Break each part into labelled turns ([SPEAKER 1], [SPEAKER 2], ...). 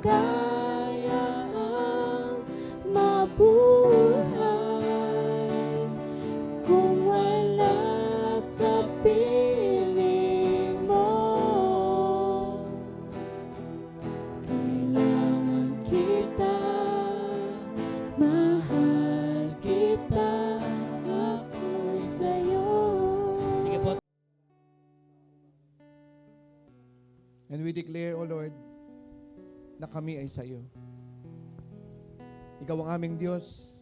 [SPEAKER 1] kayang mabuhay kung wala sa piling mo. Kailangan kita, mahal kita, ako'y sa'yo.
[SPEAKER 2] Sige po.
[SPEAKER 3] And we declare, O Lord, na kami ay sa iyo. Ikaw ang aming Diyos,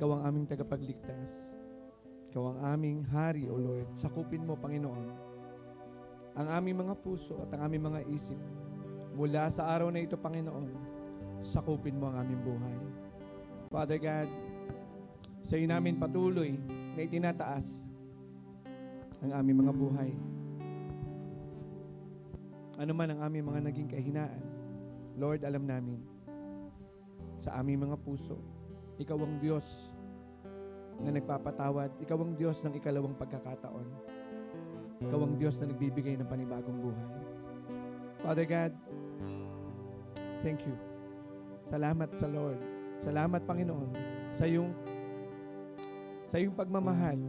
[SPEAKER 3] Ikaw ang aming tagapagligtas, Ikaw ang aming Hari, O Lord. Sakupin mo, Panginoon, ang aming mga puso at ang aming mga isip. Mula sa araw na ito, Panginoon, sakupin mo ang aming buhay. Father God, sa iyo namin patuloy na itinataas ang aming mga buhay. Ano man ang aming mga naging kahinaan, Lord, alam namin, sa aming mga puso, Ikaw ang Diyos na nagpapatawad. Ikaw ang Diyos ng ikalawang pagkakataon. Ikaw ang Diyos na nagbibigay ng panibagong buhay. Father God, thank you. Salamat sa Lord. Salamat, Panginoon, sa iyong pagmamahal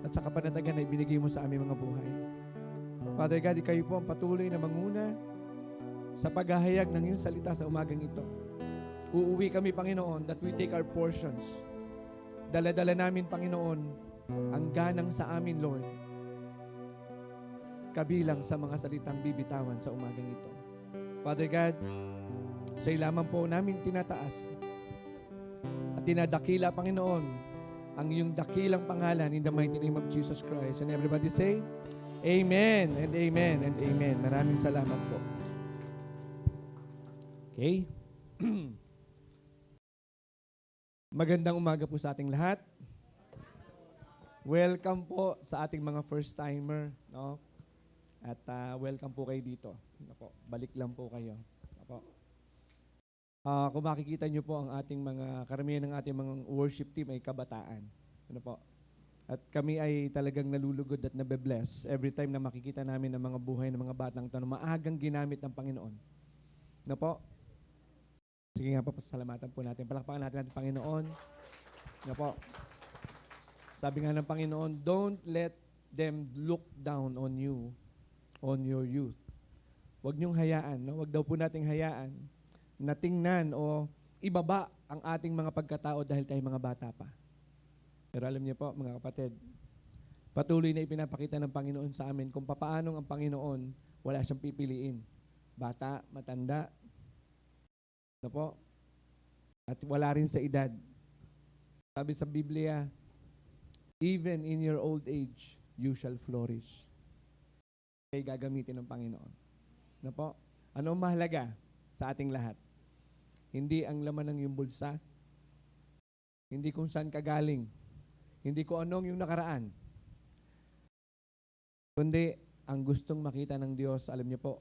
[SPEAKER 3] at sa kapanatagan na ibinigay mo sa aming mga buhay. Father God, kayo po ang patuloy na manguna sa paghahayag ng iyong salita sa umagang ito. Uuwi kami, Panginoon, that we take our portions. Dala-dala namin, Panginoon, ang ganang sa amin, Lord, kabilang sa mga salitang bibitawan sa umagang ito. Father God, sa iyo lamang po namin tinataas at tinadakila, Panginoon, ang iyong dakilang pangalan in the mighty name of Jesus Christ. And everybody say, Amen and Amen and Amen. Maraming salamat po. Okay? Magandang umaga po sa ating lahat. Welcome po sa ating mga first-timer. No? At welcome po kayo dito. Ako, balik lang po kayo. Ako. Kung makikita nyo po ang ating mga, karamihan ng ating mga worship team ay kabataan. Ano po? At kami ay talagang nalulugod at nabe-bless every time na makikita namin ang mga buhay ng mga batang ito na maagang ginamit ng Panginoon. Ano po? Sige nga po, pasalamatan po natin. Palakpakan natin ang Panginoon. Ano po? Sabi nga ng Panginoon, don't let them look down on you, on your youth. Huwag niyong hayaan, no? Huwag daw po nating hayaan na tingnan o ibaba ang ating mga pagkatao dahil tayo mga bata pa. Pero alam niyo po, mga kapatid, patuloy na ipinapakita ng Panginoon sa amin kung papaano ang Panginoon wala siyang pipiliin. Bata, matanda, ano po? At wala rin sa edad. Sabi sa Biblia, even in your old age, you shall flourish. Kaya gagamitin ng Panginoon. Ano po? Ano ang mahalaga sa ating lahat? Hindi ang laman ng iyong bulsa, hindi kung saan ka galing, hindi ko anong yung nakaraan, kundi ang gustong makita ng Diyos, alam niyo po,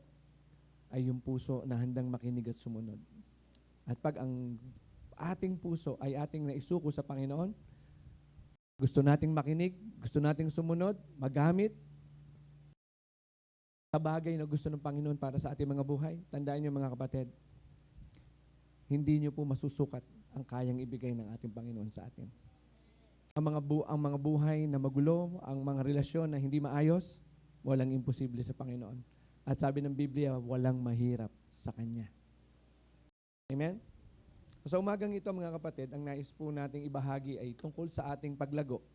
[SPEAKER 3] ay yung puso na handang makinig at sumunod. At pag ang ating puso ay ating naisuko sa Panginoon, gusto nating makinig, gusto nating sumunod, magamit sa bagay na gusto ng Panginoon para sa ating mga buhay. Tandaan niyo, mga kapatid, hindi niyo po masusukat ang kayang ibigay ng ating Panginoon sa atin. Ang mga buhay na magulo, ang mga relasyon na hindi maayos, walang imposible sa Panginoon. At sabi ng Biblia, walang mahirap sa Kanya. Amen? Sa umagang ito, mga kapatid, ang nais po nating ibahagi ay tungkol sa ating paglago.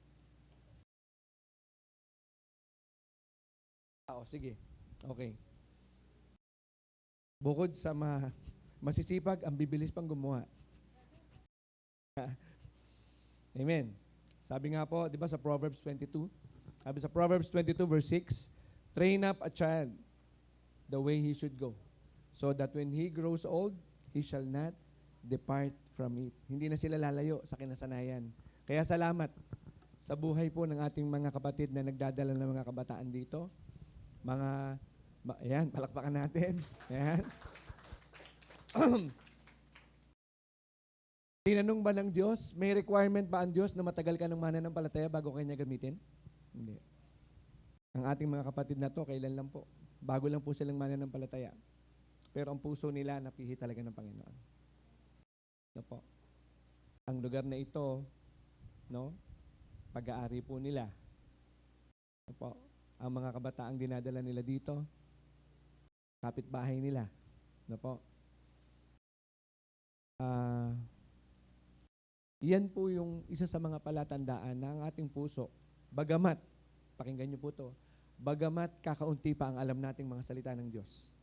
[SPEAKER 3] Sige. Okay. Bukod sa masisipag, ang bibilis pang gumawa. Amen. Sabi nga po, di ba sa Proverbs 22? Sabi sa Proverbs 22 verse 6, train up a child the way he should go, so that when he grows old, he shall not depart from it. Hindi na sila lalayo sa kinasanayan. Kaya salamat sa buhay po ng ating mga kapatid na nagdadala ng mga kabataan dito. Ayan, palakpakan natin. Ayan. Tinanong ba ng Diyos, may requirement ba ang Diyos na matagal ka ng mananampalataya bago kanya gamitin? Hindi. Ang ating mga kapatid na to, kailan lang po? bago lang po silang mananampalataya. Pero ang puso nila napili talaga ng Panginoon. No po. Ang lugar na ito, no, pag-aari po nila. No po. Ang mga kabataang dinadala nila dito, kapitbahay nila. No po. Yan po yung isa sa mga palatandaan na ang ating puso, bagamat, pakinggan niyo po to, bagamat kakaunti pa ang alam nating mga salita ng Diyos.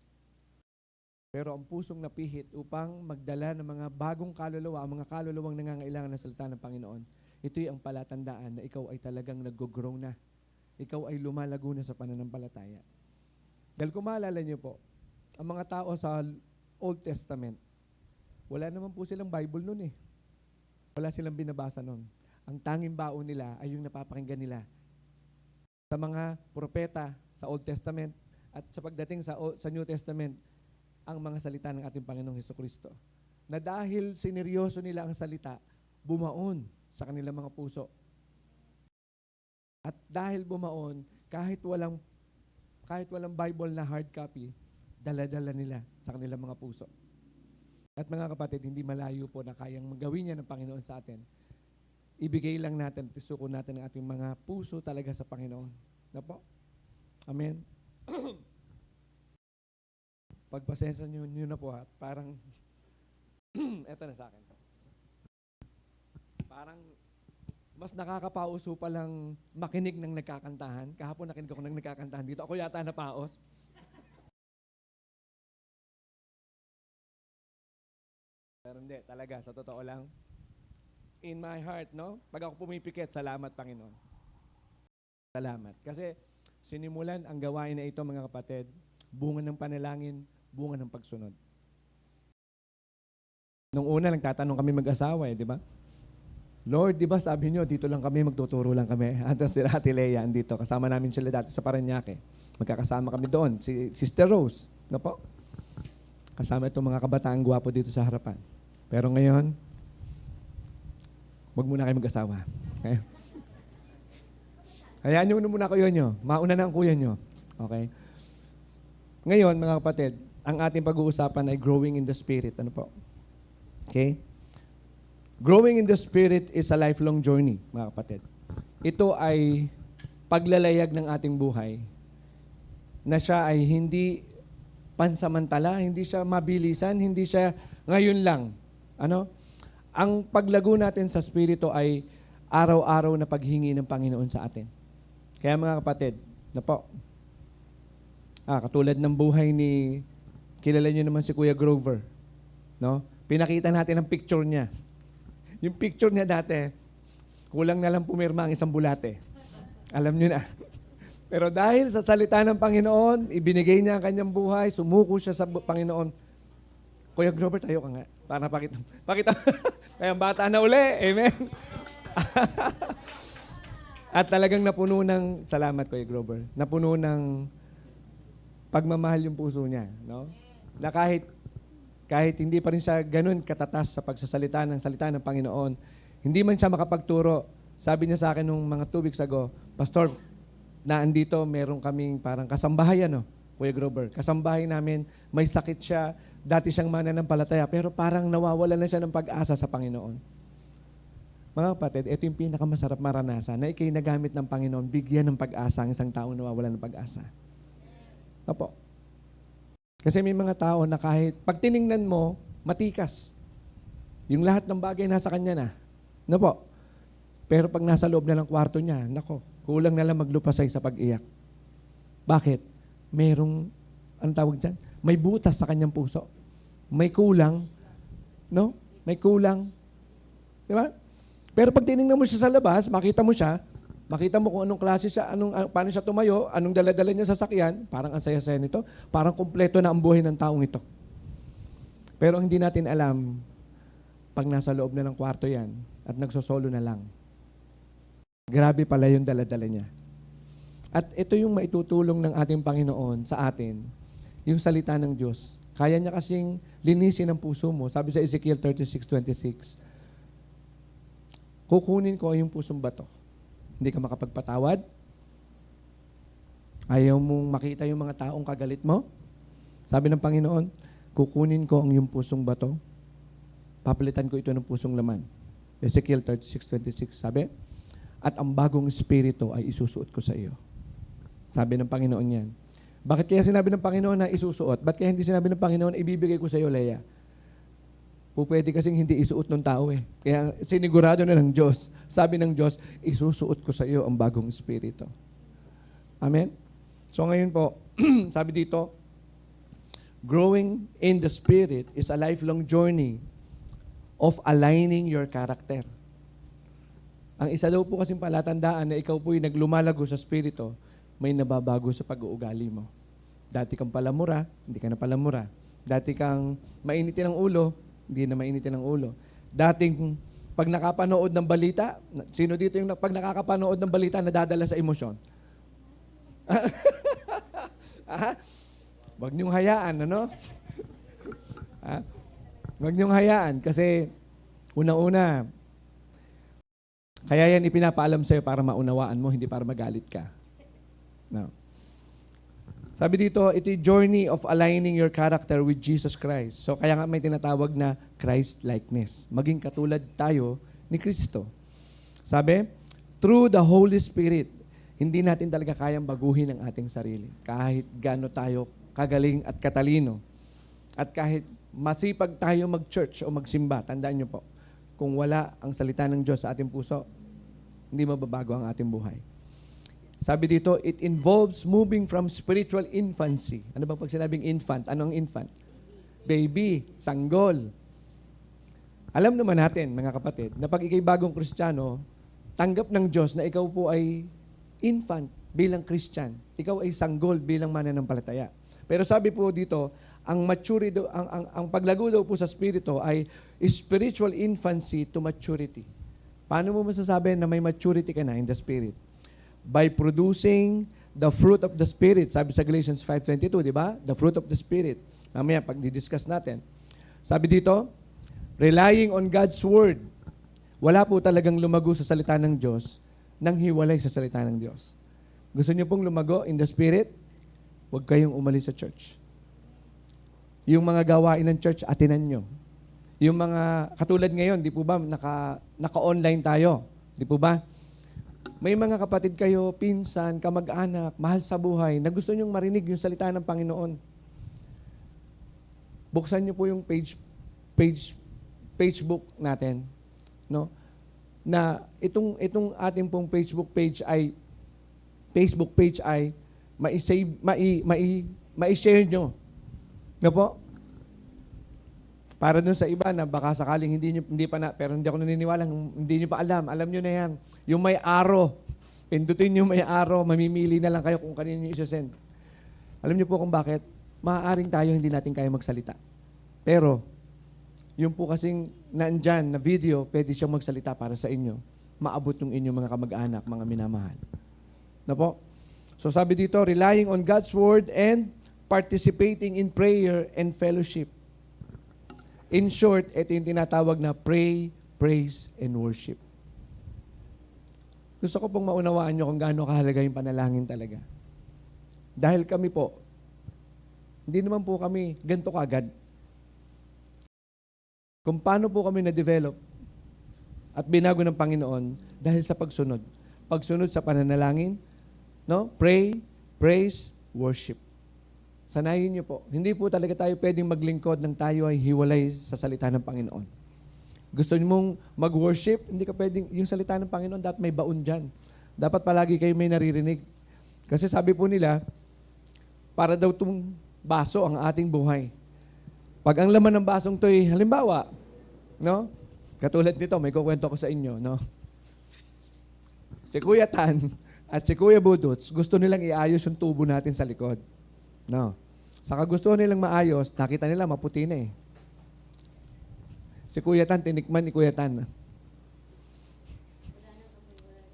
[SPEAKER 3] Pero ang pusong napihit upang magdala ng mga bagong kaluluwa, ang mga kaluluwang nangangailangan ng salita ng Panginoon, ito'y ang palatandaan na ikaw ay talagang nag-grow na. Ikaw ay lumalago na sa pananampalataya. Dahil kung maalala niyo po, ang mga tao sa Old Testament, wala naman po silang Bible noon eh. Wala silang binabasa noon. Ang tanging baon nila ay yung napapakinggan nila sa mga propeta sa Old Testament at sa pagdating sa New Testament, ang mga salita ng ating Panginoong Hesukristo. Na dahil sineryoso nila ang salita, bumaon sa kanilang mga puso. At dahil bumaon, kahit walang Bible na hard copy, dala-dala nila sa kanilang mga puso. At mga kapatid, hindi malayo po na kayang magawin niya ng Panginoon sa atin. Ibigay lang natin, pisuko natin ang ating mga puso talaga sa Panginoon. Na po? Amen. Pagpasensya nyo na po ha. Parang, eto na sa akin. Parang, mas nakakapauso pa lang makinig ng nagkakantahan. Kahapon nakinig ako ng nagkakantahan dito. Ako yata napaos. Pero hindi, talaga, sa totoo lang. In my heart, no? Pag ako pumipikit, salamat, Panginoon. Salamat. Kasi sinimulan ang gawain na ito, mga kapatid, bunga ng panalangin, bunga ng pagsunod. Nung una, nagtatanong kami mag-asawa, di ba? Lord, di ba sabi nyo, dito lang kami, magtuturo lang kami. At si Ate Lea andito, kasama namin sila dati sa Parañaque. Magkakasama kami doon. Si Sister Rose, no po? Kasama itong mga kabataang gwapo dito sa harapan. Pero ngayon, wag muna kayo mag-asawa. Okay? Hayaan nyo muna kuya nyo. Mauna na ang kuya nyo. Okay? Ngayon, mga kapatid, ang ating pag-uusapan ay growing in the Spirit. Ano po? Okay? Growing in the Spirit is a lifelong journey, mga kapatid. Ito ay paglalayag ng ating buhay na siya ay hindi pansamantala, hindi siya mabilisan, hindi siya ngayon lang. Ano? Ang paglago natin sa Espiritu ay araw-araw na paghingi ng Panginoon sa atin. Kaya mga kapatid, na po, katulad ng buhay ni, kilala niyo naman si Kuya Grover, no? Pinakita natin ang picture niya. Yung picture niya dati, kulang na lang pumirma ang isang bulate. Alam niyo na. Pero dahil sa salita ng Panginoon, ibinigay niya ang kanyang buhay, sumuko siya sa Panginoon. Kuya Grover, tayo ka nga. Para pakita. Kaya bata na uli. Amen. At talagang napuno ng, salamat Kuya Grover, napuno ng pagmamahal yung puso niya. No? Na kahit hindi pa rin siya ganun katatas sa pagsasalita ng salita ng Panginoon, hindi man siya makapagturo. Sabi niya sa akin nung mga 2 weeks ago, Pastor, na andito meron kaming parang kasambahay, ano, Kuya Grover. Kasambahay namin, may sakit siya, dati siyang mananampalataya, pero parang nawawala na siya ng pag-asa sa Panginoon. Mga kapatid, ito yung pinakamasarap maranasan na ikay nagamit ng Panginoon, bigyan ng pag-asa ang isang taong nawawala ng pag-asa. Opo. Kasi may mga tao na kahit pag tiningnan mo, matikas. Yung lahat ng bagay nasa kanya na. No po. Pero pag nasa loob na ng kwarto niya, nako, kulang na lang maglupasay sa pag-iyak. Bakit? Merong, anong tawag dyan? May butas sa kanyang puso. May kulang. No? May kulang. Di ba? Pero pag tiningnan mo siya sa labas, makita mo kung anong klase siya, paano siya tumayo, anong dala-dala niya sa sakyan, parang ang saya-saya nito, parang kumpleto na ang buhay ng taong ito. Pero hindi natin alam, pag nasa loob na ng kwarto yan, at nagsosolo na lang, grabe pala yung dala-dala niya. At ito yung maitutulong ng ating Panginoon sa atin, yung salita ng Diyos. Kaya niya kasing linisin ang puso mo. Sabi sa Ezekiel 36:26, kukunin ko yung pusong bato. Hindi ka makapagpatawad, Ayaw mong makita yung mga taong kagalit mo? Sabi ng Panginoon, kukunin ko ang iyong pusong bato, papalitan ko ito ng pusong laman. Ezekiel 36:26, sabi, at ang bagong espiritu ay isusuot ko sa iyo. Sabi ng Panginoon yan. Bakit kaya sinabi ng Panginoon na isusuot? Bakit kaya hindi sinabi ng Panginoon na ibibigay ko sa iyo, Leia? Pwede kasing hindi isuot ng tao eh. Kaya sinigurado na ng Diyos. Sabi ng Diyos, isusuot ko sa iyo ang bagong espiritu. Amen? So ngayon po, sabi dito, growing in the Spirit is a lifelong journey of aligning your character. Ang isa daw po kasing palatandaan na ikaw po'y naglumalago sa Espiritu, may nababago sa pag-uugali mo. Dati kang palamura, hindi ka na palamura. Dati kang mainitin ang ulo, hindi na mainitin ang ulo. Dating pag nakapanood ng balita, sino dito yung pag nakakapanood ng balita nadadala sa emosyon? Huwag niyong hayaan, ano? Huwag niyong hayaan kasi una-una, kaya yan ipinapaalam sa'yo para maunawaan mo, hindi para magalit ka. No. Sabi dito, ito yung journey of aligning your character with Jesus Christ. So kaya nga may tinatawag na Christ-likeness. Maging katulad tayo ni Kristo. Sabi, through the Holy Spirit, hindi natin talaga kayang baguhin ang ating sarili. Kahit gaano tayo kagaling at katalino. At kahit masipag tayo mag-church o magsimba, tandaan niyo po, kung wala ang salita ng Diyos sa ating puso, hindi mababago ang ating buhay. Sabi dito, it involves moving from spiritual infancy. Ano bang pag sinabing infant? Ano ang infant? Baby, sanggol. Alam naman natin, mga kapatid, na pag ikay bagong Kristiyano, tanggap ng Diyos na ikaw po ay infant bilang Christian. Ikaw ay sanggol bilang mananampalataya. Pero sabi po dito, ang maturity, ang paglago daw po sa spirito ay spiritual infancy to maturity. Paano mo masasabi na may maturity ka na in the spirit? By producing the fruit of the Spirit. Sabi sa Galatians 5:22, di ba? The fruit of the Spirit. Mamaya, pag di-discuss natin. Sabi dito, relying on God's Word. Wala po talagang lumago sa salita ng Diyos nang hiwalay sa salita ng Diyos. Gusto niyo pong lumago in the Spirit? Huwag kayong umalis sa church. Yung mga gawain ng church, atinan nyo. Yung mga, katulad ngayon, di po ba, naka-online tayo? Di po ba? May mga kapatid kayo, pinsan, kamag-anak, mahal sa buhay, na gusto nyong marinig yung salita ng Panginoon. Buksan nyo po yung Facebook natin, no? Na itong ating pong Facebook page ay mai-save, mai-share nyo. No po? Para dun sa iba na baka sakaling hindi pa na, pero hindi ako naniniwala, hindi nyo pa alam. Alam nyo na yan. Yung may arrow. Pindutin yung may arrow, mamimili na lang kayo kung kanino nyo isa-send. Alam nyo po kung bakit? Maaaring tayo hindi natin kaya magsalita. Pero, yung po kasing naandyan na video, pwede siyang magsalita para sa inyo. Maabot yung inyong mga kamag-anak, mga minamahal. Na po? So sabi dito, relying on God's Word and participating in prayer and fellowship. In short, ito yung tinatawag na pray, praise, and worship. Gusto ko pong maunawaan nyo kung gaano kahalaga yung panalangin talaga. Dahil kami po, hindi naman po kami ganito kaagad. Kung paano po kami na-develop at binago ng Panginoon dahil sa pagsunod. Pagsunod sa pananalangin, no? Pray, praise, worship. Sanayin niyo po. Hindi po talaga tayo pwedeng maglingkod ng tayo ay hiwalay sa salita ng Panginoon. Gusto niyo mong mag-worship, hindi ka pwedeng, yung salita ng Panginoon, dapat may baon dyan. Dapat palagi kayo may naririnig. Kasi sabi po nila, para daw itong baso ang ating buhay. Pag ang laman ng basong to ay, halimbawa, no? Katulad nito, may kukwento ko sa inyo, no? Si Kuya Tan at si Kuya Budots, gusto nilang iayos yung tubo natin sa likod. No. Saka gusto nilang maayos, nakita nila maputi na eh. Si Kuya Tan, tinikman ni Kuya Tan.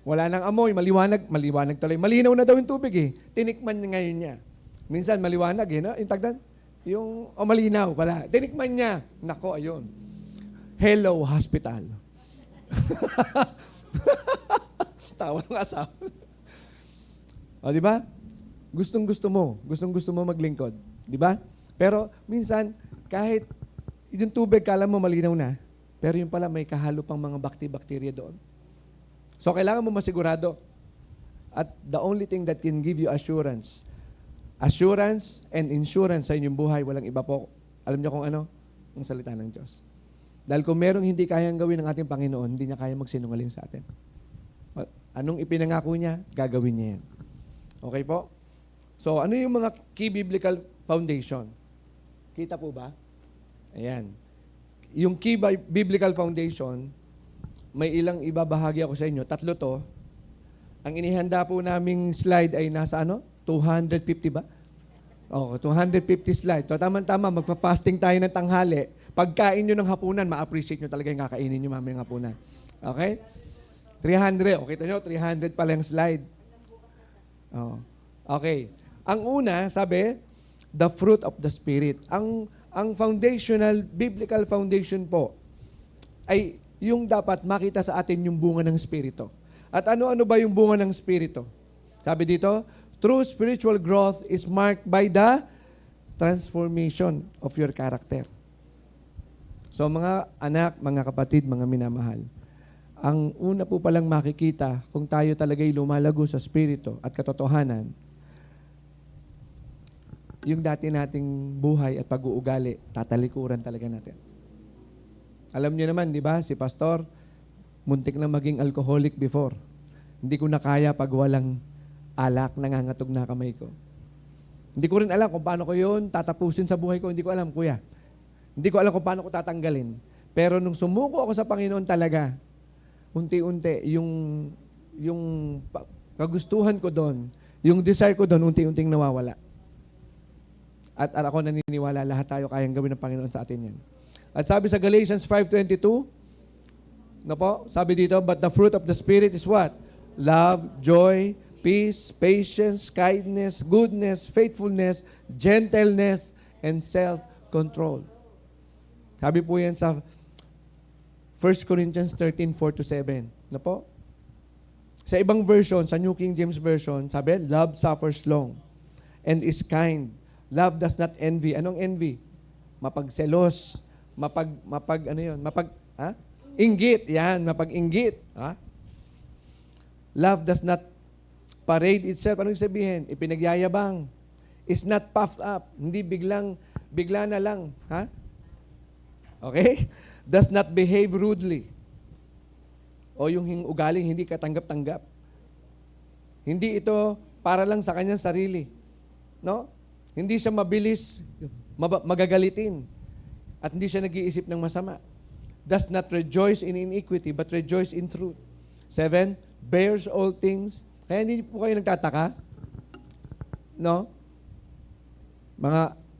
[SPEAKER 3] Wala nang amoy, maliwanag tuloy. Malinaw na daw yung tubig eh. Tinikman niya ngayon niya. Minsan maliwanag eh, no? Yung tagdan, malinaw pala. Tinikman niya. Nako, ayun. Hello, hospital. Tawa ng asawa. O, di ba? Gustong-gusto mo maglingkod. Di ba? Pero minsan, kahit yung tubig, kala mo malinaw na, pero yung pala may kahalo pang mga bakterya doon. So, kailangan mo masigurado. At the only thing that can give you assurance and insurance sa inyong buhay, walang iba po. Alam niyo kung ano? Ang salita ng Diyos. Dahil kung merong hindi kayang gawin ng ating Panginoon, hindi niya kaya magsinungaling sa atin. Anong ipinangako niya, gagawin niya yan. Okay po? So, ano yung mga key biblical foundation? Kita po ba? Ayan. Yung key biblical foundation, may ilang ibabahagi ako sa inyo. 3 to. Ang inihanda po naming slide ay nasa 250 ba? 250 slide. So, tama-tama, magpa-fasting tayo ng tanghali. Pagkain nyo ng hapunan, ma-appreciate nyo talaga yung kakainin nyo mamayang hapunan. Okay? 300. O, kita nyo, 300 pala yung slide. Okay. Ang una, sabi, the fruit of the Spirit. Ang foundational, biblical foundation po, ay yung dapat makita sa atin yung bunga ng Espiritu. At ano-ano ba yung bunga ng Espiritu? Sabi dito, true spiritual growth is marked by the transformation of your character. So mga anak, mga kapatid, mga minamahal, ang una po palang makikita kung tayo talaga'y lumalago sa Espiritu at katotohanan, yung dati nating buhay at pag-uugali, tatalikuran talaga natin. Alam niyo naman, di ba, si Pastor, muntik na maging alcoholic before. Hindi ko na kaya pag walang alak, nangangatog na kamay ko. Hindi ko rin alam kung paano ko yun tatapusin sa buhay ko. Hindi ko alam, kuya. Hindi ko alam kung paano ko tatanggalin. Pero nung sumuko ako sa Panginoon talaga, unti-unti, yung kagustuhan ko doon, yung desire ko doon, unti-unting nawawala. At ako naniniwala, lahat tayo kayang gawin ng Panginoon sa atin yan. At sabi sa Galatians 5:22, sabi dito, but the fruit of the Spirit is what? Love, joy, peace, patience, kindness, goodness, faithfulness, gentleness, and self-control. Sabi po yan sa 1 Corinthians 13:4-7. Sa ibang version, sa New King James Version, sabi, love suffers long and is kind. Love does not envy. Anong envy? Mapagselos. Inggit. Yan, mapag-inggit. Love does not parade itself. Anong sabihin? Ipinagyayabang. Is not puffed up. Hindi bigla na lang. Okay? Does not behave rudely. O yung ugaling hindi katanggap-tanggap. Hindi ito para lang sa kanyang sarili. No? Hindi siya mabilis magagalitin. At hindi siya nag-iisip ng masama. Does not rejoice in iniquity, but rejoice in truth. 7, bears all things. Kaya hindi po kayo nagtataka? No?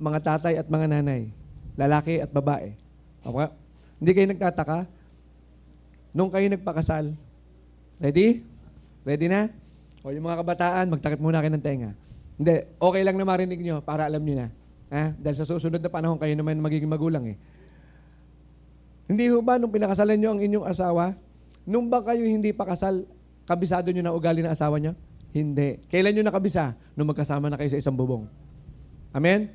[SPEAKER 3] Mga tatay at mga nanay, lalaki at babae. Okay? Hindi kayo nagtataka? Nung kayo nagpakasal, ready? Ready na? O yung mga kabataan, magtakip muna kayo ng tenga. Hindi, okay lang na marinig nyo para alam nyo na. Dahil sa susunod na panahon, kayo naman magiging magulang eh. Hindi ho ba nung pinakasalan nyo ang inyong asawa, nung ba kayo hindi pa kasal, kabisado nyo na ugali ng asawa nyo? Hindi. Kailan nyo nakabisa? Nung magkasama na kayo sa isang bubong. Amen?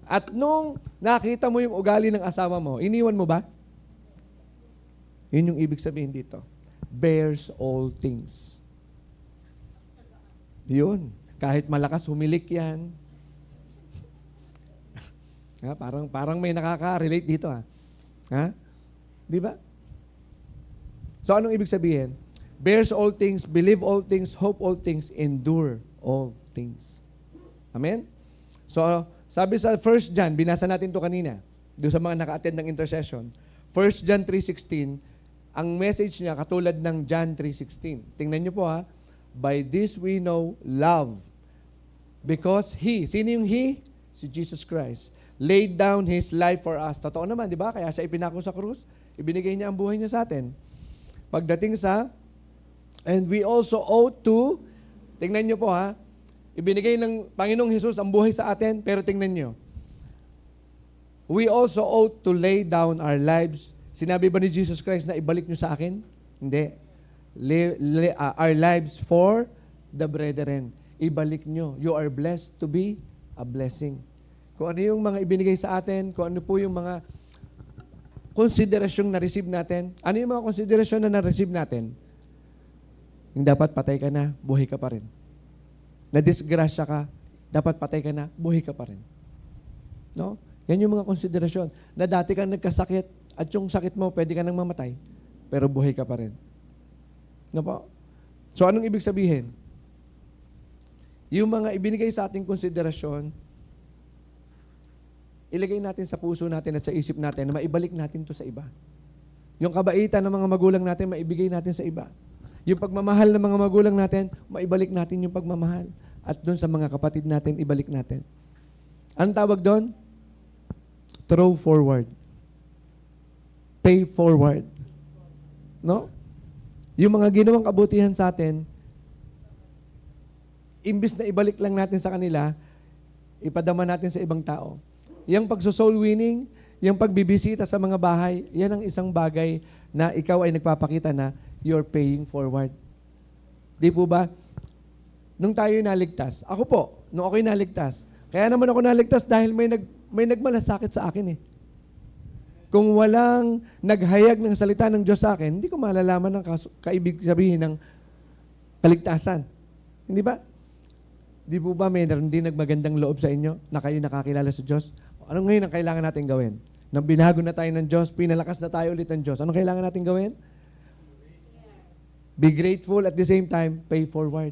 [SPEAKER 3] At nung nakita mo yung ugali ng asawa mo, iniwan mo ba? Yun yung ibig sabihin dito. Bears all things. Yun. Kahit malakas, humilik yan. Parang may nakaka-relate dito. Di ba? So, anong ibig sabihin? Bears all things, believe all things, hope all things, endure all things. Amen? So, sabi sa 1 John, binasa natin to kanina, doon sa mga naka-attend ng intercession, 1 John 3:16, ang message niya katulad ng John 3:16. Tingnan niyo po by this we know love. Because He, sino yung He? Si Jesus Christ. Laid down His life for us. Totoo naman, di ba? Kaya siya ipinako sa krus, ibinigay niya ang buhay niya sa atin. Pagdating sa, and we also ought to, tingnan niyo po ibinigay ng Panginoong Hesus ang buhay sa atin, pero tingnan niyo, we also ought to lay down our lives. Sinabi ba ni Jesus Christ na ibalik niyo sa akin? Hindi. Our lives for the brethren. ibalik nyo. You are blessed to be a blessing. Kung ano yung mga ibinigay sa atin, kung ano po yung mga konsiderasyong na-receive natin, ano yung mga konsiderasyon na na-receive natin, yung dapat patay ka na, buhay ka pa rin. Na-disgrasya ka, dapat patay ka na, buhay ka pa rin. No? Yan yung mga konsiderasyon. Na dati kang nagkasakit at yung sakit mo, pwede ka nang mamatay, pero buhay ka pa rin. No po? So, anong ibig sabihin? Yung mga ibinigay sa ating konsiderasyon, ilagay natin sa puso natin at sa isip natin na maibalik natin to sa iba. Yung kabaitan ng mga magulang natin, maibigay natin sa iba. Yung pagmamahal ng mga magulang natin, maibalik natin yung pagmamahal. At doon sa mga kapatid natin, ibalik natin. Anong tawag doon? Throw forward. Pay forward. No? Yung mga ginawang kabutihan sa atin, imbis na ibalik lang natin sa kanila, ipadama natin sa ibang tao. Yung pagso-soul winning, yung pagbibisita sa mga bahay, yan ang isang bagay na ikaw ay nagpapakita na you're paying forward. Di po ba? Nung tayo naligtas, ako po, nung ako'y naligtas, kaya naman ako naligtas dahil may nagmalasakit sa akin eh. Kung walang naghayag ng salita ng Diyos sa akin, hindi ko malalaman ang kaibig sabihin ng kaligtasan. Hindi ba? Di po ba may hindi nagmagandang loob sa inyo na kayo nakakilala sa Diyos? Ano ngayon ang kailangan natin gawin? Nang binago na tayo ng Diyos, pinalakas na tayo ulit ng Diyos, anong kailangan natin gawin? Be grateful at the same time, pay forward.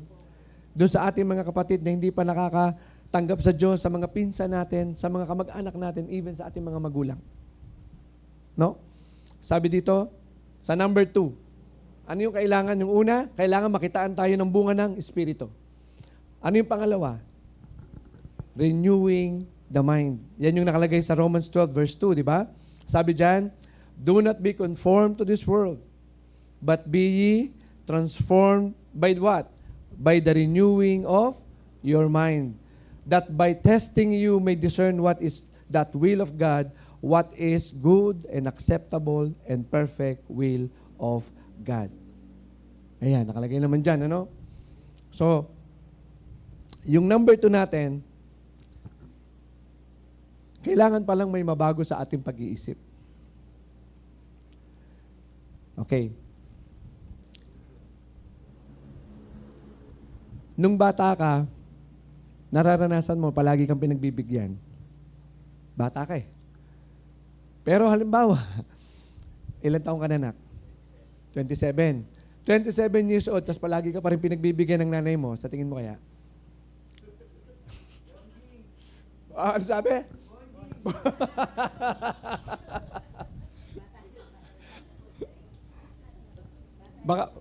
[SPEAKER 3] Doon sa ating mga kapatid na hindi pa nakakatanggap sa Diyos, sa mga pinsan natin, sa mga kamag-anak natin, even sa ating mga magulang. No? Sabi dito, sa number 2, ano yung kailangan? Yung una, kailangan makitaan tayo ng bunga ng Espiritu. Ano yung pangalawa? Renewing the mind. Yan yung nakalagay sa Romans 12 verse 2, di ba? Sabi dyan, do not be conformed to this world, but be ye transformed by what? By the renewing of your mind, that by testing you may discern what is that will of God, what is good and acceptable and perfect will of God. Ayan, nakalagay naman dyan, ano? So, yung number 2 natin, kailangan palang may mabago sa ating pag-iisip. Okay. Nung bata ka, nararanasan mo, palagi kang pinagbibigyan. Bata ka eh. Pero halimbawa, ilan taong ka na, nak? 27. 27 years old, tapos palagi ka pa rin pinagbibigyan ng nanay mo, sa tingin mo kaya? Ano sabi? Baka,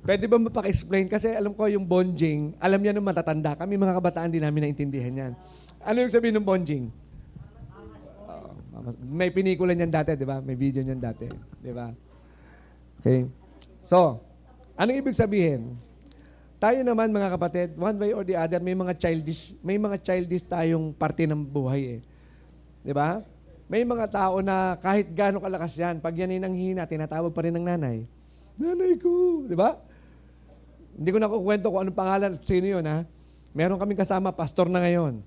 [SPEAKER 3] pwede ba mapaka-explain? Kasi alam ko yung bonjing, alam niya nung matatanda. Kami mga kabataan, di namin naintindihan yan. Ano yung sabihin ng bonjing? May pinikula niyan dati, di ba? May video niyan dati. Di ba? Okay. So, anong ibig sabihin? Tayo naman mga kapatid, one way or the other, may mga childish tayong parte ng buhay eh. Di ba? May mga tao na kahit gaano kalakas yan, pag yan ay nanghihina, tinatawag pa rin ng nanay. Nanay ko, di ba? Hindi ko na kukwento kung anong pangalan at sino yun, ha? Meron kaming kasama, pastor na ngayon.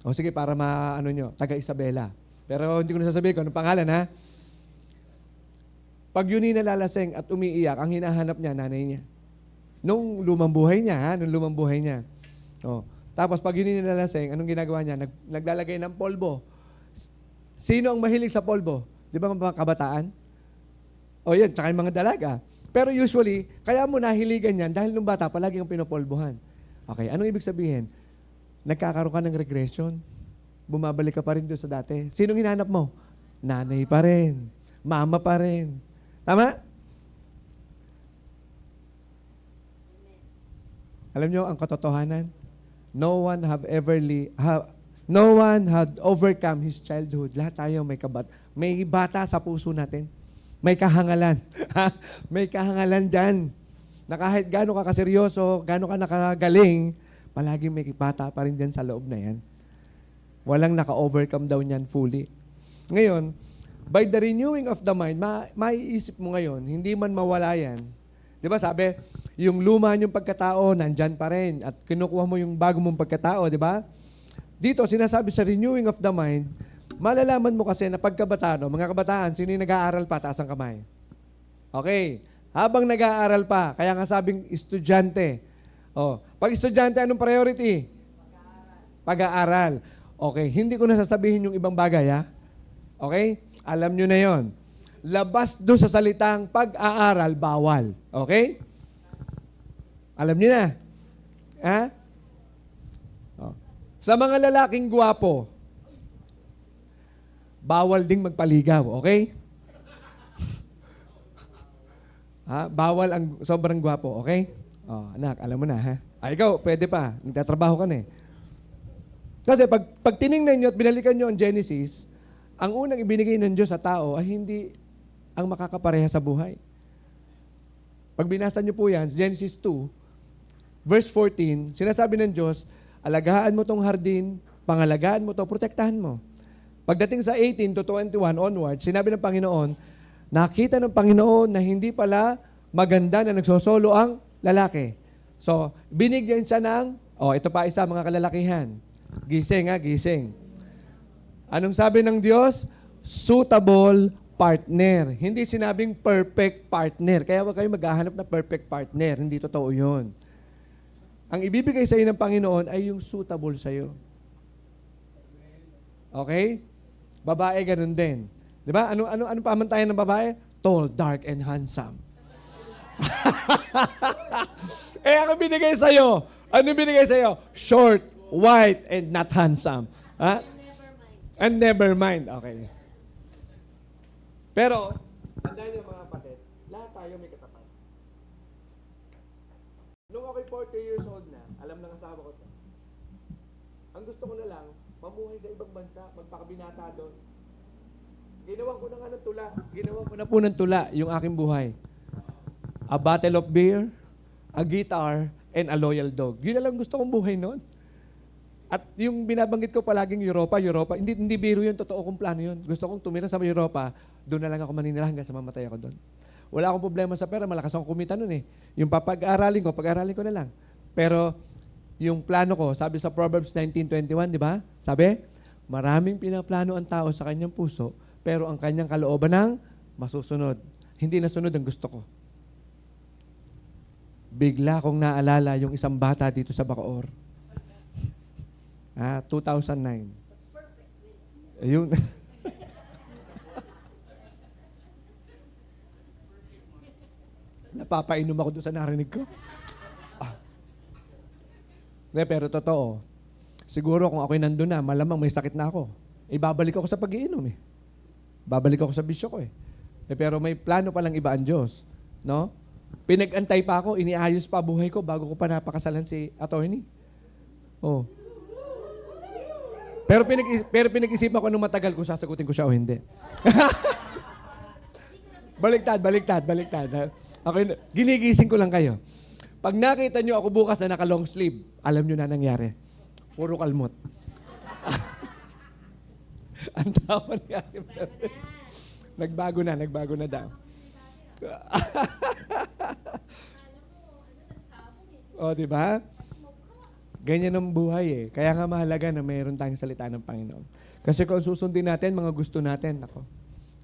[SPEAKER 3] O sige, para maano nyo, taga Isabela. Pero hindi ko na sasabihin kung anong pangalan, ha? Pag yun ay nalalaseng at umiiyak, ang hinahanap niya, nanay niya. Nung lumang buhay niya, ha? Nung lumang buhay niya. O. Tapos pag yun ay nalalaseng, anong ginagawa niya? Naglalagay ng polvo. Sino ang mahilig sa polvo? Di ba mga kabataan? O yun, tsaka yung mga dalaga. Pero usually, kaya mo nahiligan yan dahil nung bata, palagi kang pinopolvohan. Okay, anong ibig sabihin? Nagkakaroon ka ng regression. Bumabalik ka pa rin doon sa dati. Sinong hinahanap mo? Nanay pa rin. Mama pa rin. Tama? Alam nyo, ang katotohanan, no one had overcome his childhood. Lahat tayo may bata sa puso natin. May kahangalan. May kahangalan dyan. Na kahit gaano ka kaseryoso, gaano ka nakagaling, palagi may bata pa rin dyan sa loob na yan. Walang naka-overcome daw niyan fully. Ngayon, by the renewing of the mind, maiisip mo ngayon, hindi man mawala yan. Di ba sabi, yung luma niyong pagkatao, nandyan pa rin. At kinukuha mo yung bago mong pagkatao, di ba? Dito, sinasabi sa renewing of the mind, malalaman mo kasi na pagkabataan, mga kabataan, sino yung nag-aaral pa? Taas ang kamay. Okay. Habang nag-aaral pa, kaya nga sabing estudyante. Pag estudyante, anong priority? Pag-aaral. Okay. Hindi ko na sasabihin yung ibang bagay, ha? Okay? Alam nyo na yon. Labas doon sa salitang pag-aaral, bawal. Okay? Alam nyo na. Ha? Sa mga lalaking gwapo, bawal ding magpaligaw. Okay? Bawal ang sobrang gwapo. Okay? Anak, alam mo na, ha? Ikaw, pwede pa. Nagtatrabaho ka na eh. Kasi pag tinignan nyo at binalikan nyo ang Genesis, ang unang ibinigay ng Diyos sa tao ay hindi ang makakapareha sa buhay. Pag binasa nyo po yan, Genesis 2, verse 14, sinasabi ng Diyos, alagaan mo tong hardin, pangalagaan mo to, protektahan mo. Pagdating sa 18 to 21 onward, sinabi ng Panginoon, nakita ng Panginoon na hindi pala maganda na nagsosolo ang lalaki. So, binigyan siya ng, ito pa isa mga kalalakihan. Gising gising. Anong sabi ng Diyos? Suitable partner. Hindi sinabing perfect partner. Kaya huwag kayo maghahanap na perfect partner. Hindi totoo yun. Ang ibibigay sa iyo ng Panginoon ay yung suitable sa iyo. Okay? Babae ganun din. 'Di ba? Ano pamantayan ng babae? Tall, dark, and handsome. Ang binigay sa iyo. Ano binigay sa iyo? Short, white, and not handsome. Ha? And never mind. Okay. Pero, tandaan niyo mga kapatid, lahat tayo may katapat. Nung ako'y 40 years old na, alam ng asawa ko to. Ang gusto ko na lang, mamuhay sa ibang bansa, magpakabinata doon. Ginawan ko na nga ng tula. Ginawan ko na po ng tula yung aking buhay. A bottle of beer, a guitar, and a loyal dog. Yun na lang gusto kong buhay noon. At yung binabanggit ko palaging Europa, hindi biro yun, totoo kong plano yun. Gusto kong tumira sa Europa, doon na lang ako maninira hanggang sa mamatay ako doon. Wala akong problema sa pera, malakas akong kumita noon eh. Yung pag-aaralin ko na lang. Pero yung plano ko, sabi sa Proverbs 19:21, di ba? Sabi, maraming pinaplano ang tao sa kanyang puso, pero ang kanyang kalooban ng masusunod. Hindi nasunod ang gusto ko. Bigla kong naalala yung isang bata dito sa Bacoor. 2009. Ayun. Napapainom ako doon sa narinig ko. Pero totoo. Siguro kung ako'y nandun na, malamang may sakit na ako. Babalik ako sa pag-iinom eh. Babalik ako sa bisyo ko eh. Pero may plano palang iba ang Diyos. No? Pinag-antay pa ako, iniayos pa buhay ko bago ko pa napakasalan si attorney. Oh. Pero pinag-isipan ko nung matagal kung sasagutin ko siya o hindi. Baliktad. Ako, ginigising ko lang kayo. Pag nakita nyo ako bukas na naka-long sleeve, alam nyo na nangyari. Puro kalmot. Ang tawa ni Ate Mary. Nagbago na daw. Di ba? Ganyan ang buhay eh. Kaya nga mahalaga na mayroon tayong salita ng Panginoon. Kasi kung susundin natin, mga gusto natin,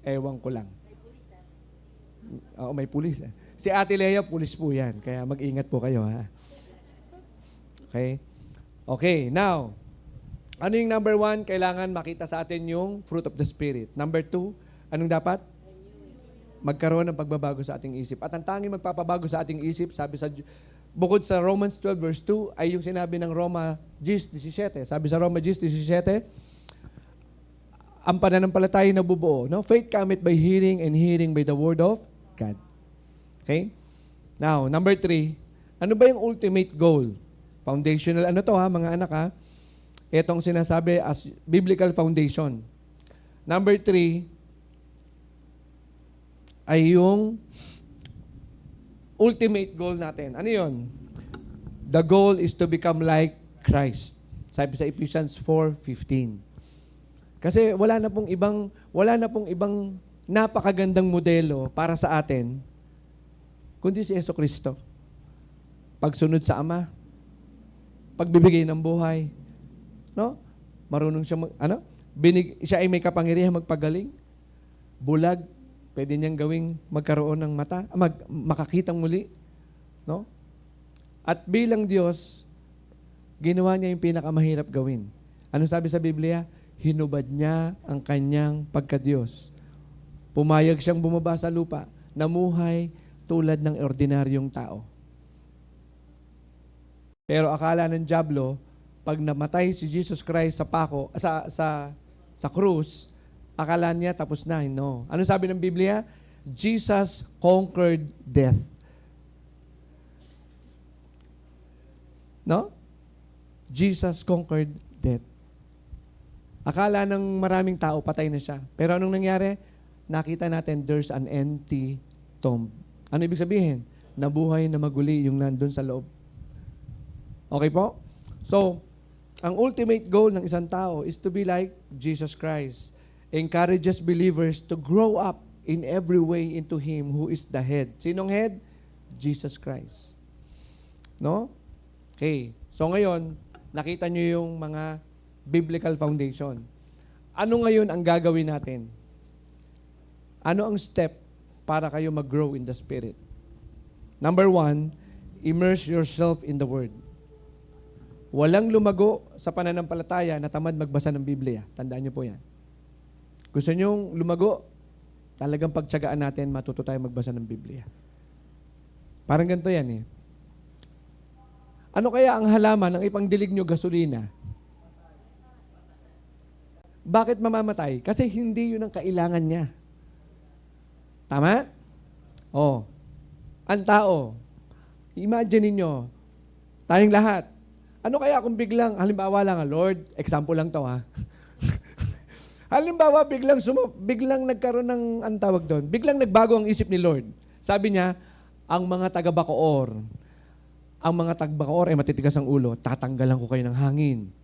[SPEAKER 3] ewan ko lang. May pulis. Si Ate Lea, pulis po yan. Kaya mag-ingat po kayo, ha? Okay, now, ano yung number 1? Kailangan makita sa atin yung fruit of the Spirit. Number 2, anong dapat? Magkaroon ng pagbabago sa ating isip. At ang tanging magpapabago sa ating isip, bukod sa Romans 12 verse 2, ay yung sinabi ng Roma 10:17. Sabi sa Roma 10:17, ang pananampalataya na bubuo. No? Faith cometh by hearing, and hearing by the word of God. Okay? Now, number 3, ano ba yung ultimate goal? Foundational, mga anak ha? Itong sinasabi as biblical foundation. Number 3, ay yung ultimate goal natin. Ano yun? The goal is to become like Christ. Sabi sa Ephesians 4:15. Kasi wala na pong ibang napakagandang modelo para sa atin kundi si Jesucristo. pagsunod sa Ama, pagbibigay ng buhay, no? Marunong siya siya ay may kapangyarihan magpagaling. Bulag, pwede niyang gawing magkaroon ng mata, makakitang muli, no? At bilang Diyos, ginawa niya yung pinakamahirap gawin. Ano sabi sa Biblia? Hinubad niya ang kanyang pagka-Diyos. Pumayag siyang bumaba sa lupa, namuhay tulad ng ordinaryong tao. Pero akala ng dyablo, pag namatay si Jesus Christ sa krus, akala niya tapos na. No. Ano sabi ng Biblia? Jesus conquered death. No? Jesus conquered death. Akala ng maraming tao patay na siya. Pero anong nangyari? Nakita natin there's an empty tomb. Ano ibig sabihin? Nabuhay na maguli yung nandun sa loob. Okay po? So, ang ultimate goal ng isang tao is to be like Jesus Christ. Encourages believers to grow up in every way into Him who is the head. Sinong head? Jesus Christ. No? Okay. So ngayon, nakita nyo yung mga biblical foundation. Ano ngayon ang gagawin natin? Ano ang step para kayo mag-grow in the Spirit? Number 1, immerse yourself in the Word. Walang lumago sa pananampalataya na tamad magbasa ng Biblia. Tandaan nyo po yan. Gusto nyong lumago, talagang pagtiyagaan natin, matuto tayo magbasa ng Biblia. Parang ganito yan eh. Ano kaya ang halaman ng ipangdilig nyo gasolina? Bakit mamamatay? Kasi hindi yun ang kailangan niya. Tama? Oh. Ang tao, imagine ninyo, tayong lahat, ano kaya kung biglang, halimbawa lang, Lord, example lang to ha. Halimbawa, biglang nagkaroon ng, ang tawag doon, biglang nagbago ang isip ni Lord. Sabi niya, ang mga taga-Bacoor ay matitigas ang ulo, tatanggalan ko kayo ng hangin.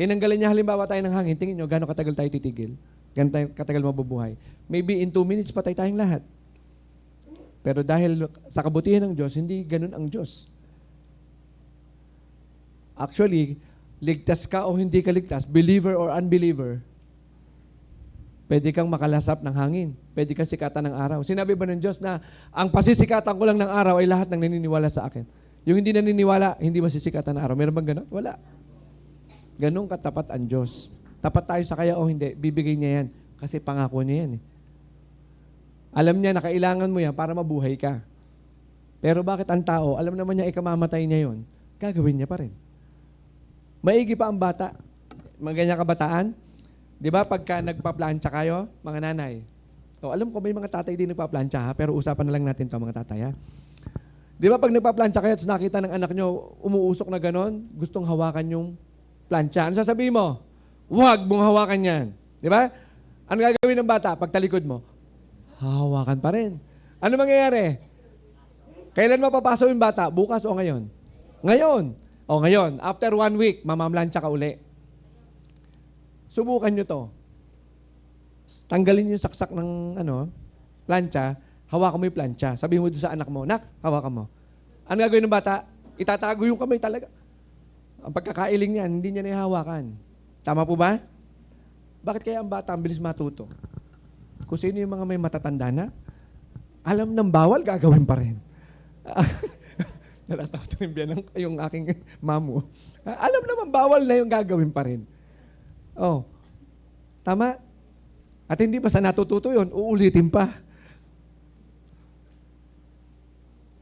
[SPEAKER 3] Tinanggalan niya halimbawa tayo ng hangin, tingin nyo, gano'ng katagal tayo titigil? Gano'ng katagal mabubuhay? Maybe in 2 minutes patay tayong lahat. Pero dahil sa kabutihan ng Diyos, hindi ganun ang Diyos. Actually, ligtas ka o hindi ka ligtas, believer or unbeliever, pwede kang makalasap ng hangin. Pwede kang sikatan ng araw. Sinabi ba ng Diyos na ang pasisikatan ko lang ng araw ay lahat ng naniniwala sa akin? Yung hindi naniniwala, hindi masisikatan ng araw. Meron bang gano'n? Wala. Ganun katapat ang Diyos. Tapat tayo sa kaya o hindi, bibigay niya yan. Kasi pangako niya yan eh. Alam niya na kailangan mo yan para mabuhay ka. Pero bakit ang tao, alam naman niya ikamamatay niya yon, gagawin niya pa rin. Maigi pa ang bata. Mga ganyan kabataan. Di ba pagka nagpa-plancha kayo, mga nanay, alam ko may mga tatay din nagpa-plancha ha, pero usapan na lang natin to mga tatay ha. Di ba pag nagpa-plancha kayo at nakita ng anak nyo umuusok na ganon, gustong hawakan yung plancha. Ano sasabihin mo? Huwag mong hawakan yan. Di ba? Ano gagawin ng bata pag talikod mo? Hahawakan pa rin. Ano mangyayari? Kailan mapapasok yung bata? Bukas o ngayon? Ngayon. O ngayon. After 1 week, mamamlansya ka uli. Subukan nyo to. Tanggalin yung saksak ng plancha, hawakan mo yung plancha. Sabihin mo doon sa anak mo, Nak, hawakan mo. Ano gagawin ng bata? Itatago yung kamay talaga. Ang pagkakailing niyan, hindi niya nahihawakan. Tama po ba? Bakit kaya ang bata ang bilis matuto? Kung sino yung mga may matatanda na, alam ng bawal, gagawin pa rin. Nalatawa rin yung aking mamu. Alam naman bawal na yung gagawin pa rin. Oh, tama? At hindi pa sa natututo yun, uulitin pa.